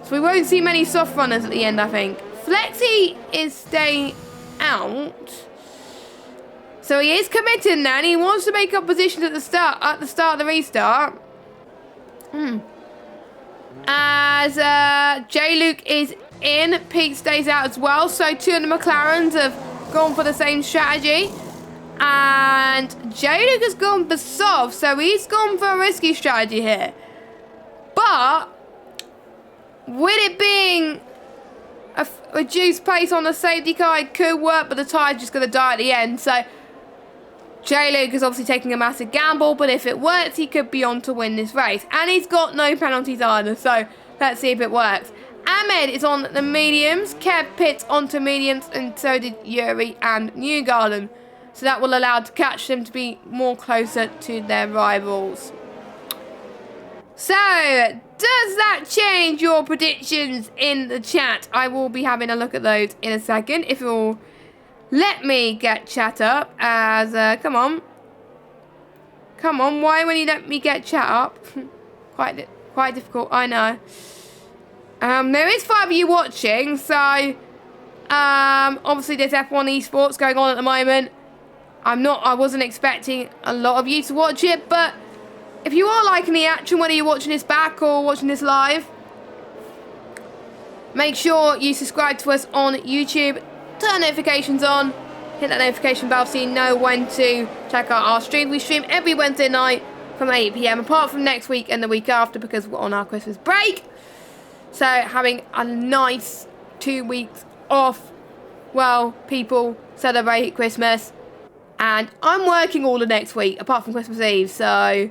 A: So we won't see many soft runners at the end, I think. Flexi is staying out. So he is committing now, and he wants to make up positions at the start of the restart. As J-Luke is in, Pete stays out as well. So two of the McLarens have gone for the same strategy. And J-Luke has gone for soft, so he's gone for a risky strategy here. But with it being a reduced pace on the safety car, it could work, but the tyre's just going to die at the end. So J-Luke is obviously taking a massive gamble, but if it works, he could be on to win this race. And he's got no penalties either, so let's see if it works. Ahmed is on the mediums, Kev pits onto mediums, and so did Yuri and Newgarden. So that will allow to catch them to be more closer to their rivals. So, does that change your predictions in the chat? I will be having a look at those in a second. If you'll let me get chat up as, come on. Come on, why won't you let me get chat up? Quite difficult, I know. There is 5 of you watching, so, obviously there's F1 esports going on at the moment. I wasn't expecting a lot of you to watch it, but if you are liking the action, whether you're watching this back or watching this live, make sure you subscribe to us on YouTube, turn notifications on, hit that notification bell so you know when to check out our stream. We stream every Wednesday night from 8 PM, apart from next week and the week after because we're on our Christmas break. So having a nice 2 weeks off while people celebrate Christmas. And I'm working all of next week, apart from Christmas Eve, so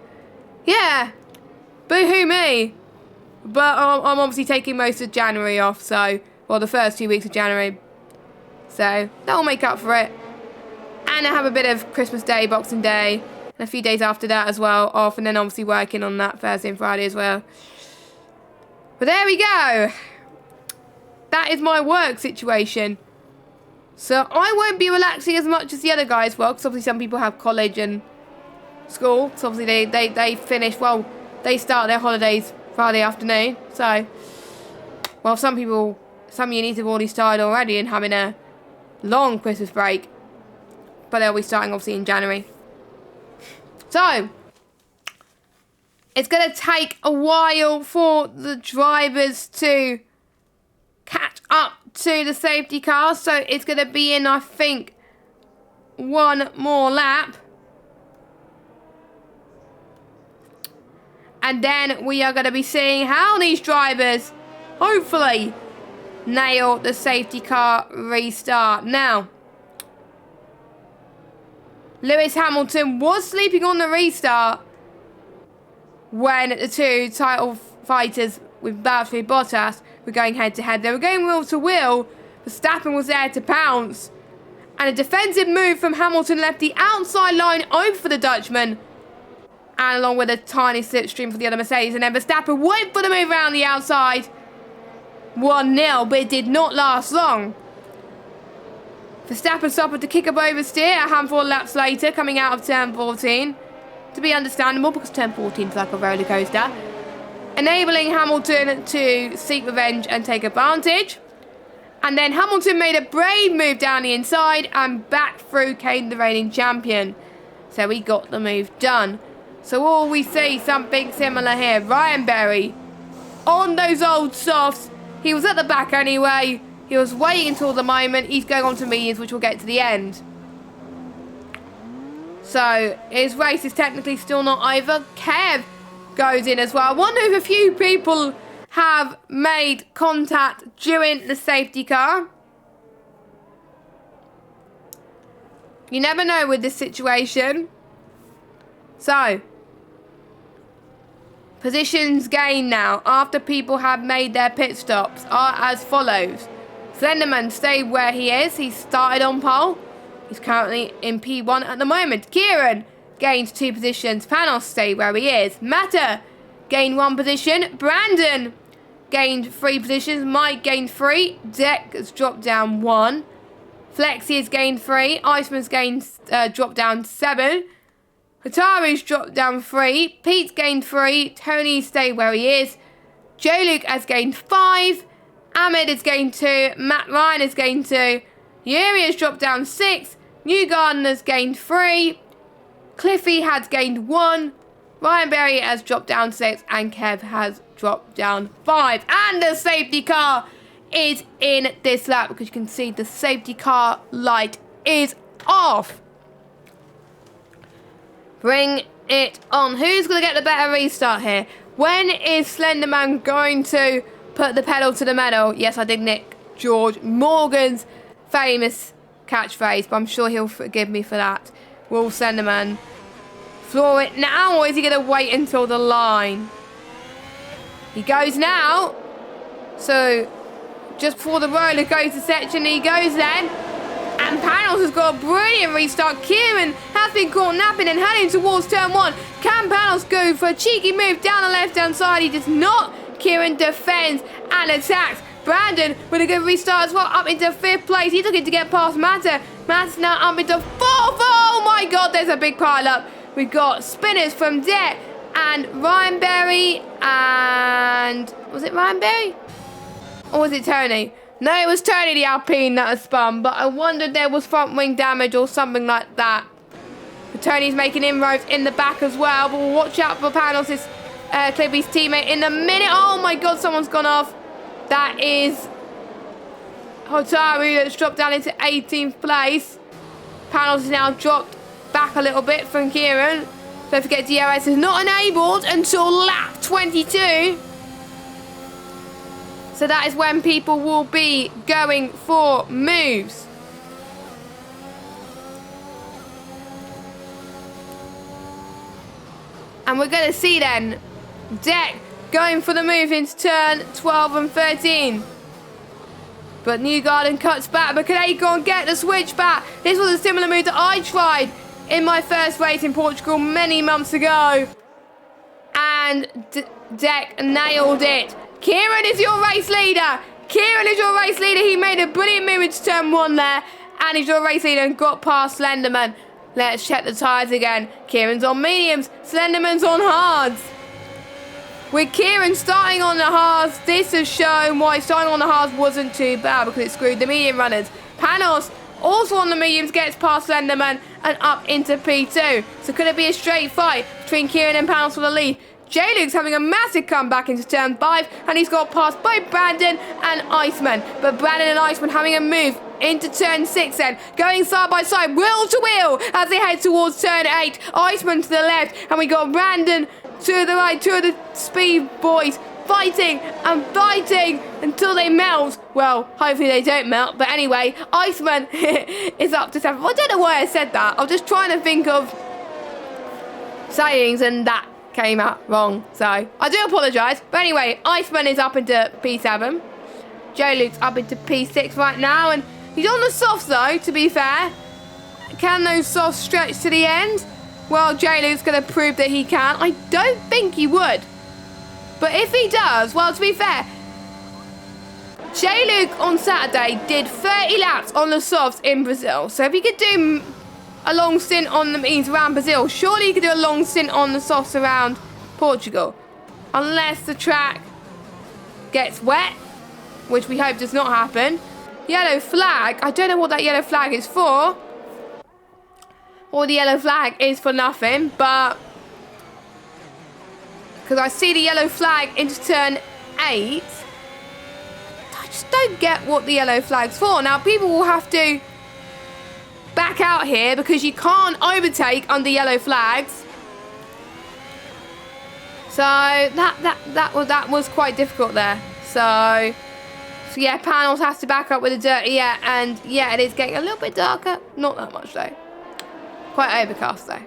A: yeah, boo-hoo me. But I'm obviously taking most of January off, so, well, the first 2 weeks of January. So that'll make up for it. And I have a bit of Christmas Day, Boxing Day, and a few days after that as well off, and then obviously working on that Thursday and Friday as well. But there we go. That is my work situation. So I won't be relaxing as much as the other guys will, because obviously some people have college and school. So obviously they finish, well, they start their holidays Friday afternoon. So, well, some unis have already started already and having a long Christmas break. But they'll be starting obviously in January. So, it's going to take a while for the drivers to catch up to the safety car, so it's going to be in, I think, one more lap, and then we are going to be seeing how these drivers hopefully nail the safety car restart. Now, Lewis Hamilton was sleeping on the restart when the two title fighters with Valtteri Bottas were going head-to-head. They were going wheel to wheel. Verstappen was there to pounce. And a defensive move from Hamilton left the outside line open for the Dutchman. And along with a tiny slipstream for the other Mercedes. And then Verstappen went for the move around the outside. 1-0, but it did not last long. Verstappen suffered to kick up oversteer a handful of laps later, coming out of turn 14. To be understandable, because turn 14 is like a roller coaster. Enabling Hamilton to seek revenge and take advantage. And then Hamilton made a brave move down the inside and back through came the reigning champion. So he got the move done. So all we see something similar here. Ryan Berry on those old softs. He was at the back anyway. He was waiting until the moment. He's going on to mediums, which we'll get to the end. So his race is technically still not over. Kev goes in as well. I wonder if a few people have made contact during the safety car. You never know with this situation. So, positions gained now after people have made their pit stops are as follows. Slenderman stayed where he is. He started on pole. He's currently in P1 at the moment. Kieran gained 2 positions. Panos stayed where he is. Matter gained 1 position. Brandon gained 3 positions. Mike gained 3. Deck has dropped down 1. Flexi has gained 3. Iceman's gained dropped down 7. Hataru's dropped down 3. Pete's gained 3. Tony stayed where he is. Joe Luke has gained 5. Ahmed has gained 2. Matt Ryan has gained 2. Yuri has dropped down 6. Newgarden has gained 3. Cliffy has gained 1. Ryan Berry has dropped down 6. And Kev has dropped down 5. And the safety car is in this lap, because you can see the safety car light is off. Bring it on. Who's going to get the better restart here? When is Slenderman going to put the pedal to the metal? Yes, I did nick George Morgan's famous catchphrase, but I'm sure he'll forgive me for that. Will Slenderman floor it now, or is he going to wait until the line? He goes now. So, just before the roller coaster section, he goes then. And Panos has got a brilliant restart. Kieran has been caught napping and heading towards turn 1. Can Panos go for a cheeky move down the left-hand side? He does not. Kieran defends and attacks. Brandon with a good restart as well, up into 5th place. He's looking to get past Matter. Matter's now up into 4th. Oh my God, there's a big pile up. We've got spinners from Deck and Ryan Berry and... Was it Ryan Berry? Or was it Tony? No, it was Tony the Alpine that was spun, but I wondered there was front wing damage or something like that. But Tony's making inroads in the back as well, but we'll watch out for Panos' Clippy's teammate in a minute. Oh my God, someone's gone off. That is Hotaru that's dropped down into 18th place. Panos is now dropped back a little bit from Kieran. Don't forget DRS is not enabled until lap 22. So that is when people will be going for moves. And we're going to see then Deck going for the move into turn 12 and 13. But Newgarden cuts back, but can Acorn get the switch back? This was a similar move that I tried in my first race in Portugal many months ago. And Deck nailed it. Kieran is your race leader. Kieran is your race leader. He made a brilliant move into turn 1 there. And he's your race leader and got past Slenderman. Let's check the tyres again. Kieran's on mediums. Slenderman's on hards. With Kieran starting on the hards, this has shown why starting on the hards wasn't too bad because it screwed the medium runners. Panos, also on the mediums, gets past Slenderman and up into P2. So could it be a straight fight between Kieran and Panos for the lead? J-Luke's having a massive comeback into turn 5 and he's got past both Brandon and Iceman. But Brandon and Iceman having a move into turn 6 then, going side by side, wheel to wheel as they head towards turn 8. Iceman to the left and we got Brandon to the right, two of the speed boys fighting and fighting until they melt. Well, hopefully they don't melt, but anyway, Iceman is up to 7th. I don't know why I said that. I was just trying to think of sayings and that came out wrong, so I do apologise. But anyway, Iceman is up into P7. J-Luke's up into P6 right now, and he's on the softs though, to be fair. Can those softs stretch to the end? Well, J-Luke's going to prove that he can. I don't think he would. But if he does, well, to be fair, J-Luke on Saturday did 30 laps on the softs in Brazil. So if he could do a long stint on the means around Brazil, surely he could do a long stint on the softs around Portugal. Unless the track gets wet, which we hope does not happen. Yellow flag. I don't know what that yellow flag is for. Or the yellow flag is for nothing, but because I see the yellow flag into turn 8, I just don't get what the yellow flag's for. Now, people will have to back out here because you can't overtake under yellow flags. So that was quite difficult there. So yeah, Panos has to back up with a dirty, yeah, and yeah, it is getting a little bit darker. Not that much though. Quite overcast though.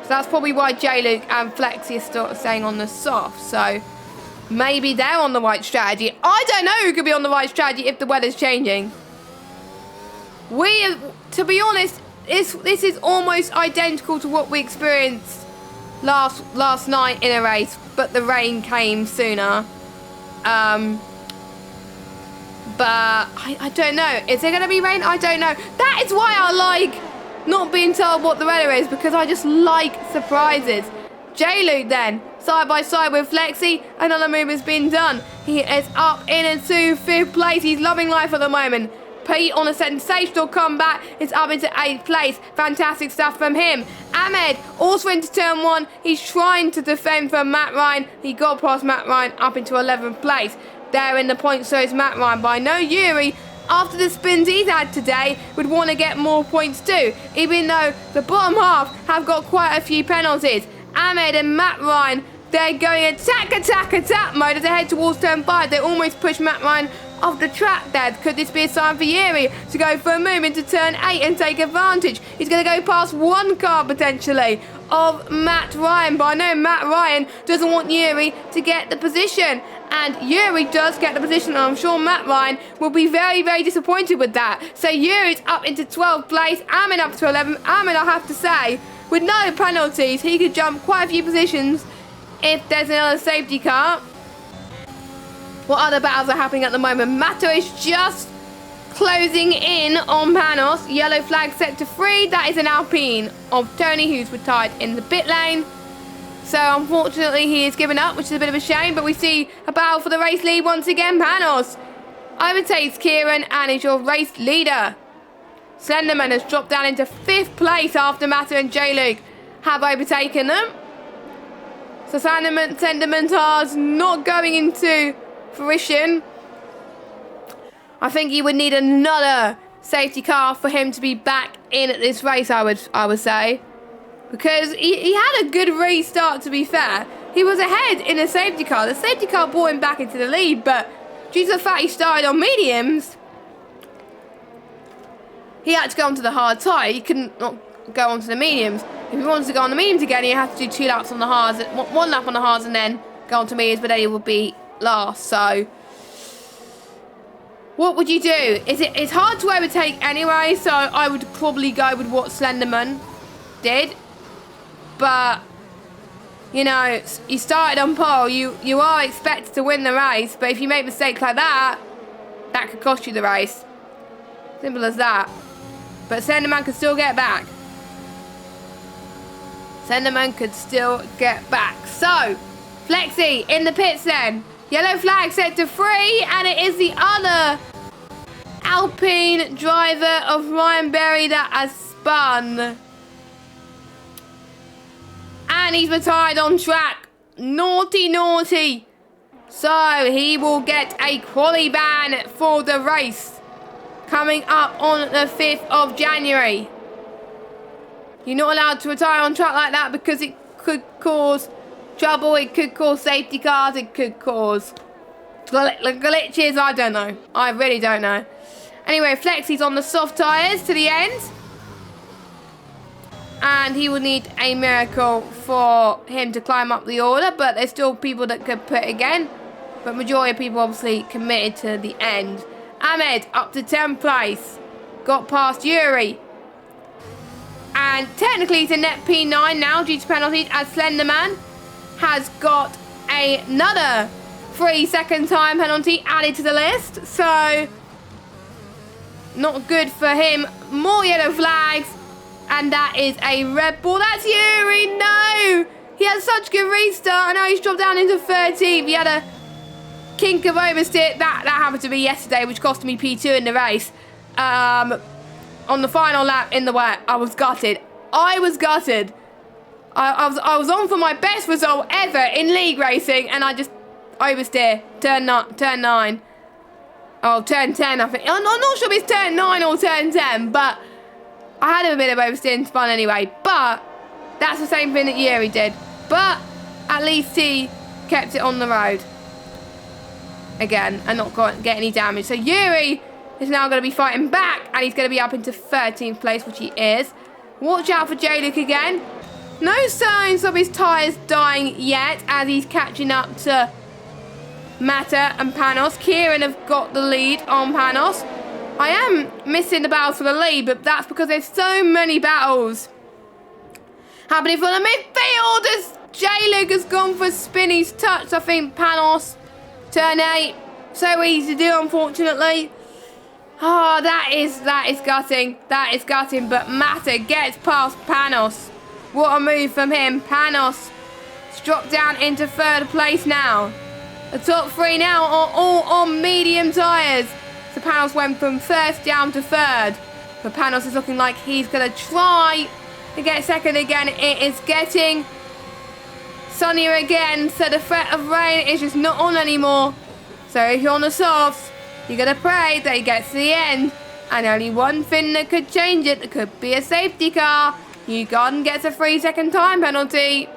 A: So that's probably why J-Luke and Flexi are still staying on the soft. So maybe they're on the right strategy. I don't know who could be on the right strategy if the weather's changing. To be honest, this is almost identical to what we experienced last night in a race, but the rain came sooner. But I don't know. Is there going to be rain? I don't know. That is why I like not being told what the weather is, because I just like surprises. J-Luke then, side by side with Flexi. Another move has been done. He is up into 5th place. He's loving life at the moment. Pete on a sensational comeback is up into 8th place. Fantastic stuff from him. Ahmed also into turn 1. He's trying to defend from Matt Ryan. He got past Matt Ryan up into 11th place. There in the points, so is Matt Ryan. But I know Yuri, after the spins he's had today, would want to get more points too, even though the bottom half have got quite a few penalties. Ahmed and Matt Ryan, they're going attack mode as they head towards turn 5. They almost push Matt Ryan off the track there. Could this be a sign for Yuri to go for a move into turn 8 and take advantage? He's going to go past one car potentially of Matt Ryan, but I know Matt Ryan doesn't want Yuri to get the position. And Yuri does get the position, and I'm sure Matt Ryan will be very, very disappointed with that. So Yuri's up into 12th place, Amin up to 11th. Amin, I have to say, with no penalties, he could jump quite a few positions if there's another safety car. What other battles are happening at the moment? Mato is just closing in on Panos. Yellow flag set to 3. That is an Alpine of Tony, who's retired in the pit lane. So unfortunately he is given up, which is a bit of a shame. But we see a battle for the race lead once again. Panos overtakes Kieran and is your race leader. Slenderman has dropped down into 5th place after Mato and J-Luke have overtaken them. So Sendimentars not going into fruition. I think he would need another safety car for him to be back in at this race, I would say. Because he had a good restart, to be fair. He was ahead in a safety car. The safety car brought him back into the lead, but due to the fact he started on mediums, he had to go onto the hard tyre. He couldn't not go onto the mediums. If he wanted to go on the mediums again, he had to do 2 laps on the hards, 1 lap on the hards, and then go onto mediums, but then he would be last. So what would you do? It's hard to overtake anyway, so I would probably go with what Slenderman did. But, you know, you started on pole. You are expected to win the race, but if you make mistakes like that, that could cost you the race. Simple as that. But Slenderman could still get back. Slenderman could still get back. So, Flexi in the pits then. Yellow flag set to 3, and it is the other Alpine driver of Ryan Berry that has spun. And he's retired on track. Naughty, naughty. So he will get a quali ban for the race coming up on the 5th of January. You're not allowed to retire on track like that because it could cause trouble. It could cause safety cars. It could cause glitches. I don't know. I really don't know. Anyway, Flexi's on the soft tyres to the end. And he will need a miracle for him to climb up the order. But there's still people that could put again. But majority of people obviously committed to the end. Ahmed up to 10th place. Got past Yuri. And technically it's a net P9 now due to penalties, as Slenderman has got another 3-second time penalty added to the list. So not good for him. More yellow flags. And that is a Red Bull. That's Yuri. No! He had such good restart. And now he's dropped down into 13th. He had a kink of oversteer. That happened to me yesterday, which cost me P2 in the race. On the final lap in the wet, I was gutted. I was gutted. I was on for my best result ever in league racing. And I just oversteer. Turn 9. Oh, turn 10, I think. I'm not sure if it's turn 9 or turn 10, but I had a bit of oversteering spun anyway. But that's the same thing that Yuri did. But at least he kept it on the road again and not get any damage. So Yuri is now going to be fighting back, and he's going to be up into 13th place, which he is. Watch out for J-Luke again. No signs of his tyres dying yet, as he's catching up to Mata and Panos. Kieran have got the lead on Panos. I am missing the battles for the lead, but that's because there's so many battles happening for the midfield, as J-Luke has gone for Spinny's touch. I think Panos, turn 8. So easy to do, unfortunately. Oh, that is gutting. That is gutting, but Mata gets past Panos. What a move from him. Panos has dropped down into 3rd place now. The top 3 now are all on medium tyres. So Panos went from 1st down to 3rd. But Panos is looking like he's going to try to get 2nd again. It is getting sunnier again, so the threat of rain is just not on anymore. So if you're on the softs, you're going to pray that he gets to the end. And only one thing that could change it, that could be a safety car. Ugon gets a 3-second time penalty.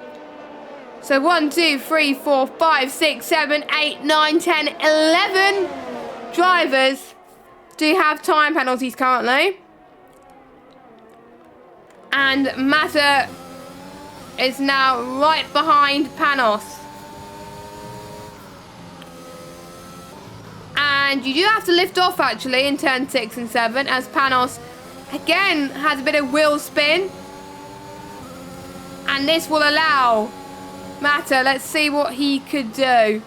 A: So 1, 2, 3, 4, 5, 6, 7, 8, 9, 10, 11 drivers do have time penalties currently. And Mata is now right behind Panos. And you do have to lift off, actually, in turn 6 and 7, as Panos, again, has a bit of wheel spin. And this will allow Mata, let's see what he could do.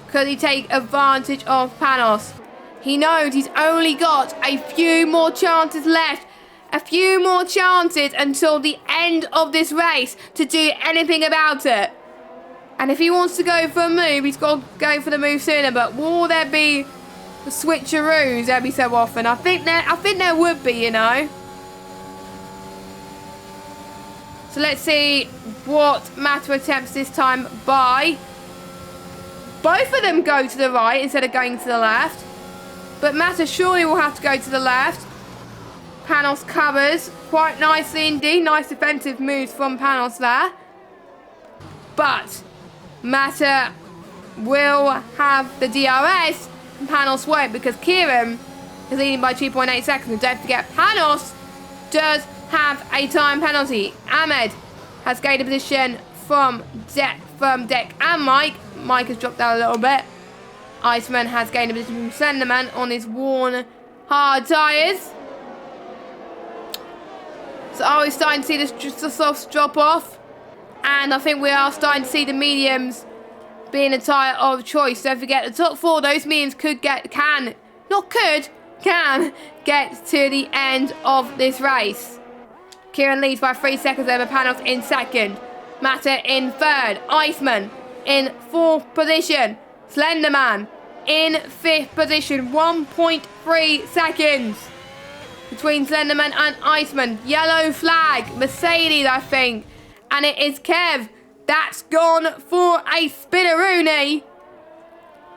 A: Could he take advantage of Panos? He knows he's only got a few more chances left. A few more chances until the end of this race to do anything about it. And if he wants to go for a move, he's got to go for the move sooner. But will there be switcheroos every so often? I think there would be, you know. So let's see what Mata attempts this time by. Both of them go to the right instead of going to the left. But Mata surely will have to go to the left. Panos covers quite nicely indeed. Nice defensive moves from Panos there. But Mata will have the DRS and Panos won't, because Kieran is leading by 2.8 seconds. And don't forget, Panos does have a time penalty. Ahmed has gained a position from Deck and Mike. Mike has dropped down a little bit. Iceman has gained a position from Slenderman on his worn hard tyres. So are we starting to see the softs drop off? And I think we are starting to see the mediums being a tyre of choice. Don't forget, the top 4, those mediums can get to the end of this race. Kieran leads by 3 seconds over Panos in second. Mata in third. Iceman in 4th position. Slenderman in 5th position. 1.3 seconds between Slenderman and Iceman. Yellow flag. Mercedes, I think. And it is Kev. That's gone for a spinneroonie.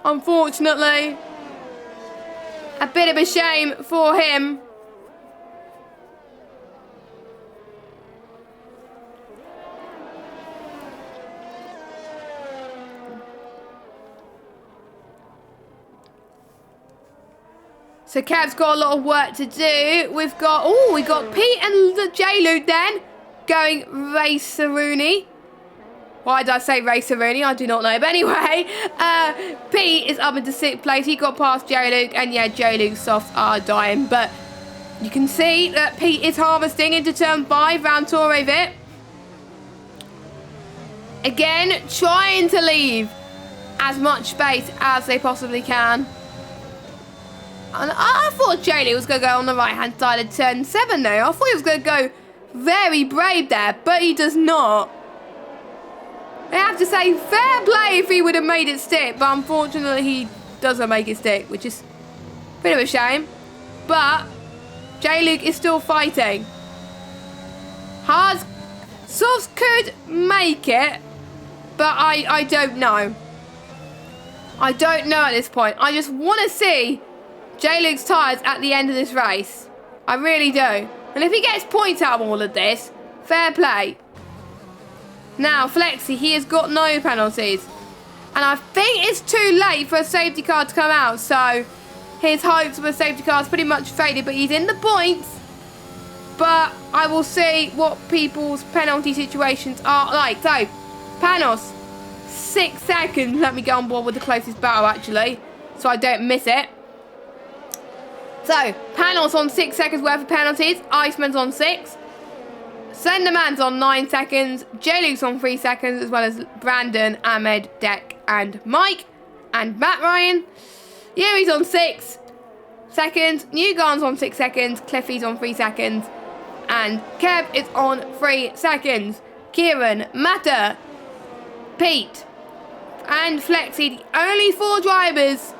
A: Unfortunately. A bit of a shame for him. So Kev's got a lot of work to do. We got Pete and the J-Luke then going racer-rooney. Why did I say racer-rooney? I do not know. But anyway, Pete is up into 6th place. He got past J-Luke. And yeah, J-Luke's softs are dying. But you can see that Pete is harvesting into turn 5 round Torre Vip. Again, trying to leave as much space as they possibly can. And I thought J-Luke was going to go on the right-hand side of turn 7 though. I thought he was going to go very brave there, but he does not. I have to say, fair play if he would have made it stick, but unfortunately he doesn't make it stick, which is a bit of a shame. But J-Luke is still fighting. Softs could make it, but I don't know. I don't know at this point. I just want to see J-Luke's tyres at the end of this race. I really do. And if he gets points out of all of this, fair play. Now, Flexi, he has got no penalties. And I think it's too late for a safety car to come out. So, his hopes of a safety car is pretty much faded. But he's in the points. But I will see what people's penalty situations are like. So, Panos, 6 seconds. Let me go on board with the closest battle, actually, so I don't miss it. So, Panos on 6 seconds worth of penalties. Iceman's on 6. Slenderman's on 9 seconds. J-Luke's on 3 seconds, as well as Brandon, Ahmed, Deck, and Mike. And Matt Ryan. Yuri's on 6 seconds. Newgarden's on 6 seconds. Cliffy's on 3 seconds. And Kev is on 3 seconds. Kieran, Mata, Pete, and Flexi, the only 4 drivers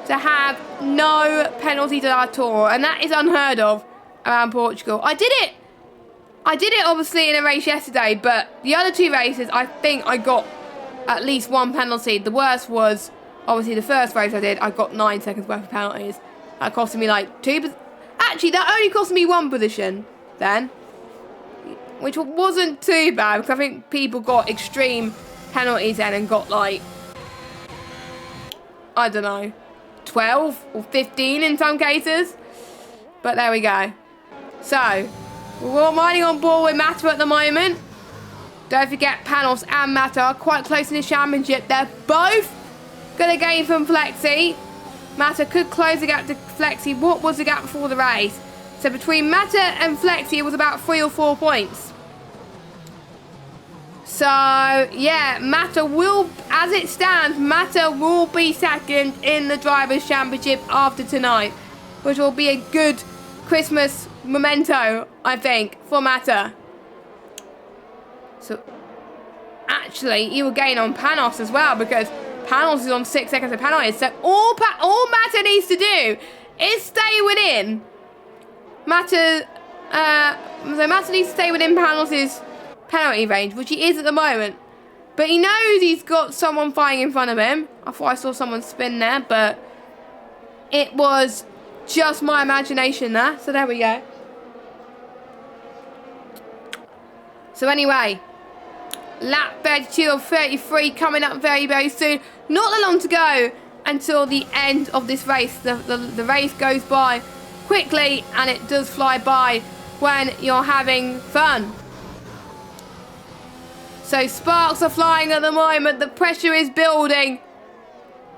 A: to have no penalties at all, and that is unheard of around Portugal. I did it obviously in a race yesterday, but the other 2 races I think I got at least 1 penalty. The worst was obviously the first race I did. I got 9 seconds worth of penalties. That costed me like 2. Actually, that only cost me 1 position then, which wasn't too bad, because I think people got extreme penalties then and got like, I don't know, 12 or 15 in some cases. But there we go. So, we're riding on board with Mata at the moment. Don't forget, Panos and Mata are quite close in the championship. They're both going to gain from Flexi. Mata could close the gap to Flexi. What was the gap before the race? So between Mata and Flexi, it was about 3 or 4 points. So, yeah, Mata will, as it stands, Mata will be second in the Drivers' Championship after tonight, which will be a good Christmas memento, I think, for Mata. So, actually, he will gain on Panos as well, because Panos is on 6 seconds of penalties. So, all Mata needs to do is stay within Mata needs to stay within Panos' penalty range, which he is at the moment. But he knows he's got someone fighting in front of him. I thought I saw someone spin there, but it was just my imagination there. So there we go. So anyway, lap 32 of 33 coming up very, very soon. Not that long to go until the end of this race. The race goes by quickly, and it does fly by when you're having fun. So sparks are flying at the moment. The pressure is building.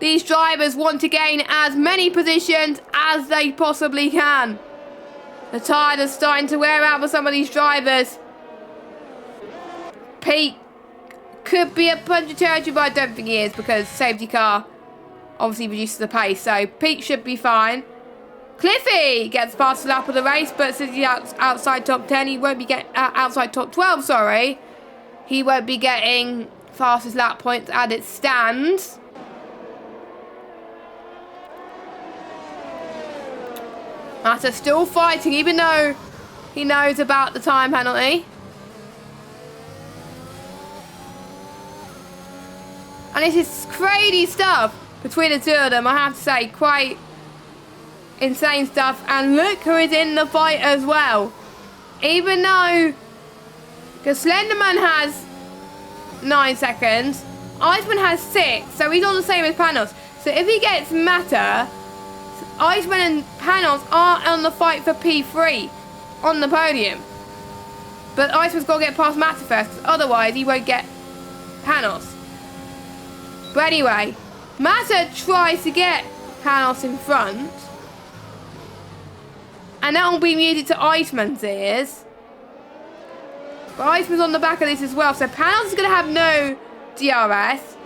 A: These drivers want to gain as many positions as they possibly can. The tide is starting to wear out for some of these drivers. Pete could be a punch of territory, but I don't think he is, because safety car obviously reduces the pace. So Pete should be fine. Cliffy gets past the lap of the race, but since he's outside top 10, he won't be getting outside top 12, sorry. He won't be getting fastest lap points as it stands. Mata still fighting, even though he knows about the time penalty. And this is crazy stuff between the two of them, I have to say. Quite insane stuff. And look who is in the fight as well. Even though, because Slenderman has 9 seconds, Iceman has 6, so he's on the same as Panos. So if he gets Mata, Iceman and Panos are on the fight for P3 on the podium. But Iceman's got to get past Mata first, because otherwise he won't get Panos. But anyway, Mata tries to get Panos in front. And that will be muted to Iceman's ears. But Iceman's on the back of this as well. So Panos is going to have no DRS.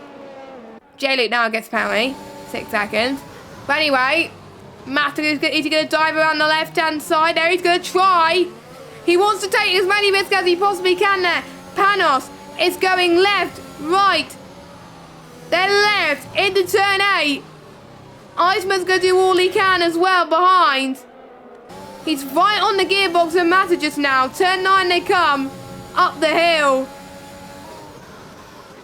A: J-Luke now gets penalty. 6 seconds. But anyway, Mata is going to dive around the left-hand side. There, he's going to try. He wants to take as many risks as he possibly can there. Panos is going left, right, then left into turn 8. Iceman's going to do all he can as well behind. He's right on the gearbox of Mata just now. Turn 9 they come. Up the hill.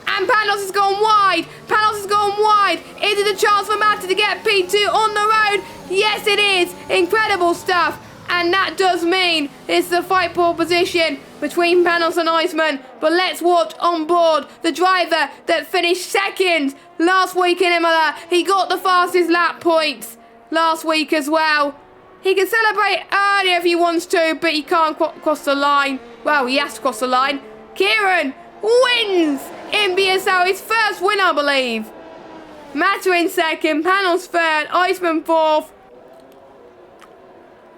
A: And Panos has gone wide. Panos has gone wide. Is it a chance for Mata to get P2 on the road? Yes, it is. Incredible stuff. And that does mean it's the fight pole position between Panos and Iceman. But let's watch on board the driver that finished second last week in Imola. He got the fastest lap points last week as well. He can celebrate earlier if he wants to, but he can't cross the line. Well, he has to cross the line. Kieran wins in VSL, his first win, I believe. Mata in second, Panos third, Iceman fourth.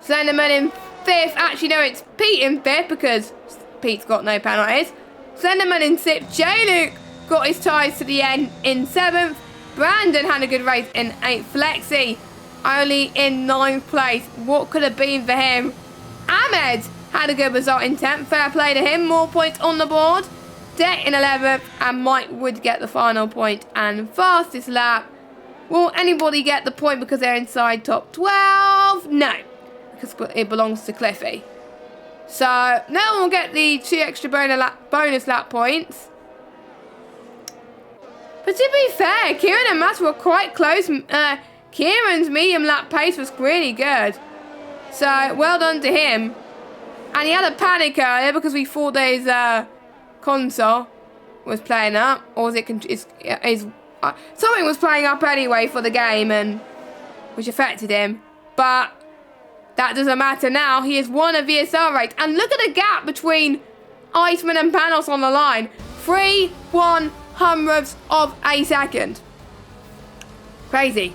A: Slenderman in fifth. Actually, no, it's Pete in fifth because Pete's got no penalties. Slenderman in sixth. J-Luke got his ties to the end in seventh. Brandon had a good race in eighth. Flexi only in 9th place. What could have been for him? Ahmed had a good result in 10th. Fair play to him. More points on the board. Deck in 11th. And Mike would get the final point. And fastest lap. Will anybody get the point because they're inside top 12? No. Because it belongs to Cliffy. So, no one will get the 2 extra bonus lap points. But to be fair, Kieran and Matt were quite close. Kieran's medium lap pace was really good. So, well done to him. And he had a panic earlier because we thought that his console was playing up. Or was it... something was playing up anyway for the game, and which affected him. But that doesn't matter now. He has won a VSL race. And look at the gap between Iceman and Panos on the line. 3/100ths of a second. Crazy.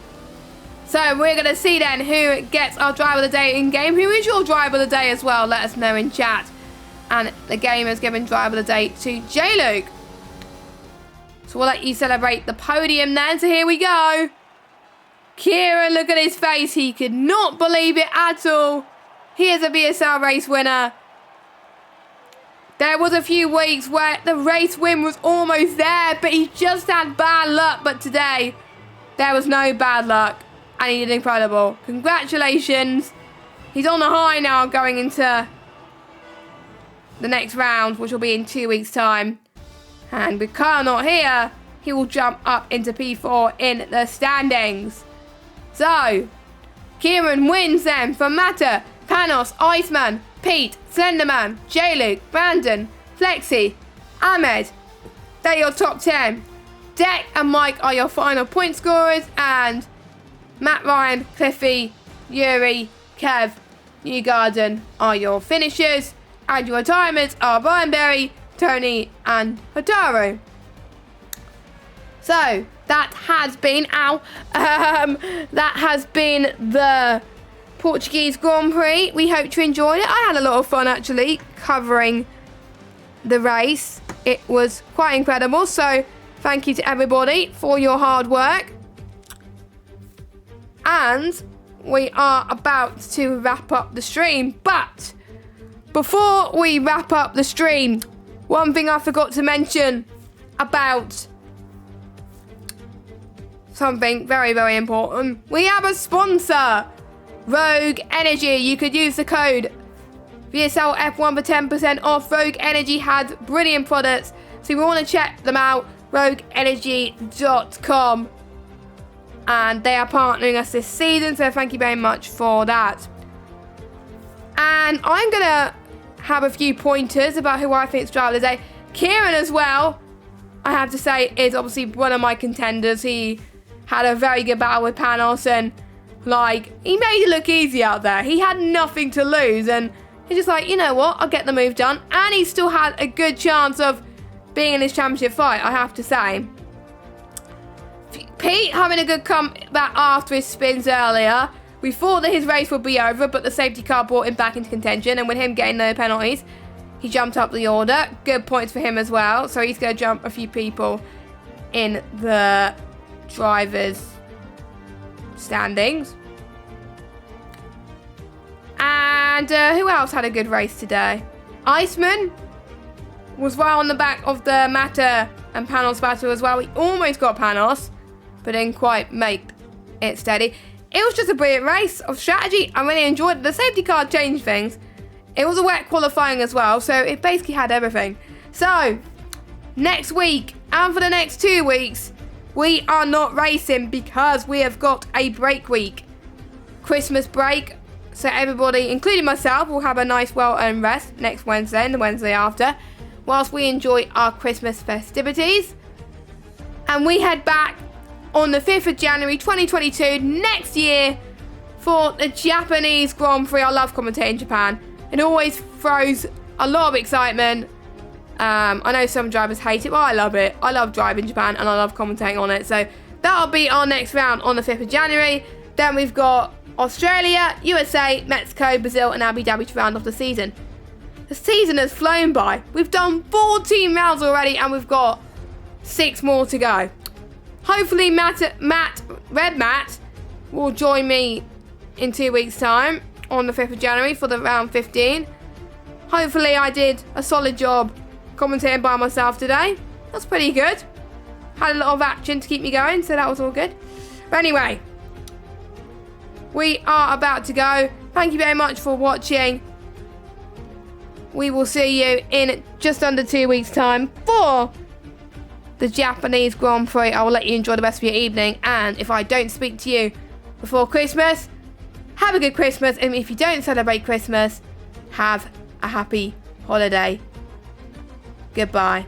A: So we're going to see then who gets our driver of the day in game. Who is your driver of the day as well? Let us know in chat. And the game has given driver of the day to J-Luke. So we'll let you celebrate the podium then. So here we go. Kieran, look at his face. He could not believe it at all. He is a VSL race winner. There was a few weeks where the race win was almost there, but he just had bad luck. But today, there was no bad luck. And he did incredible. Congratulations. He's on a high now going into the next round, which will be in 2 weeks' time. And with Kyle not here, he will jump up into P4 in the standings. So, Kieran wins then from Matter, Panos, Iceman, Pete, Slenderman, J-Luke, Brandon, Flexi, Ahmed. They're your top 10. Deck and Mike are your final point scorers. And Matt, Ryan, Cliffy, Yuri, Kev, Newgarden are your finishers. And your retirements are Brian Berry, Tony and Hotaru. So, that has been the Portuguese Grand Prix. We hope you enjoyed it. I had a lot of fun actually covering the race. It was quite incredible. So, thank you to everybody for your hard work. And we are about to wrap up the stream. But before we wrap up the stream, one thing I forgot to mention about something very, very important. We have a sponsor, Rogue Energy. You could use the code VSL F1 for 10% off. Rogue Energy has brilliant products, so you want to check them out, rogueenergy.com. And they are partnering us this season, so thank you very much for that. And I'm going to have a few pointers about who I think is driver of the day. Kieran as well, I have to say, is obviously one of my contenders. He had a very good battle with Panos and, he made it look easy out there. He had nothing to lose and he's just like, you know what, I'll get the move done. And he still had a good chance of being in this championship fight, I have to say. Pete having a good comeback after his spins earlier. We thought that his race would be over, but the safety car brought him back into contention. And with him getting no penalties, he jumped up the order. Good points for him as well. So he's going to jump a few people in the drivers' standings. And who else had a good race today? Iceman was well on the back of the Matter and Panos battle as well. He almost got Panos, but didn't quite make it steady. It was just a brilliant race of strategy. I really enjoyed it. The safety car changed things. It was a wet qualifying as well, so it basically had everything. So, next week and for the next 2 weeks, we are not racing because we have got a break week. Christmas break. So everybody, including myself, will have a nice well-earned rest next Wednesday and the Wednesday after, whilst we enjoy our Christmas festivities. And we head back on the 5th of January 2022 next year for the Japanese Grand Prix. I love commentating Japan. It always throws a lot of excitement. I know some drivers hate it, but I love it. I love driving Japan and I love commentating on it. So that'll be our next round on the 5th of January. Then we've got Australia, USA, Mexico, Brazil and Abu Dhabi to round off the season. The season has flown by. We've done 14 rounds already and we've got 6 more to go. Hopefully Red Matt will join me in 2 weeks' time on the 5th of January for the round 15. Hopefully I did a solid job commentating by myself today. That's pretty good. Had a lot of action to keep me going, so that was all good. But anyway, we are about to go. Thank you very much for watching. We will see you in just under 2 weeks' time for the Japanese Grand Prix. I will let you enjoy the rest of your evening. And if I don't speak to you before Christmas, have a good Christmas. And if you don't celebrate Christmas, have a happy holiday. Goodbye.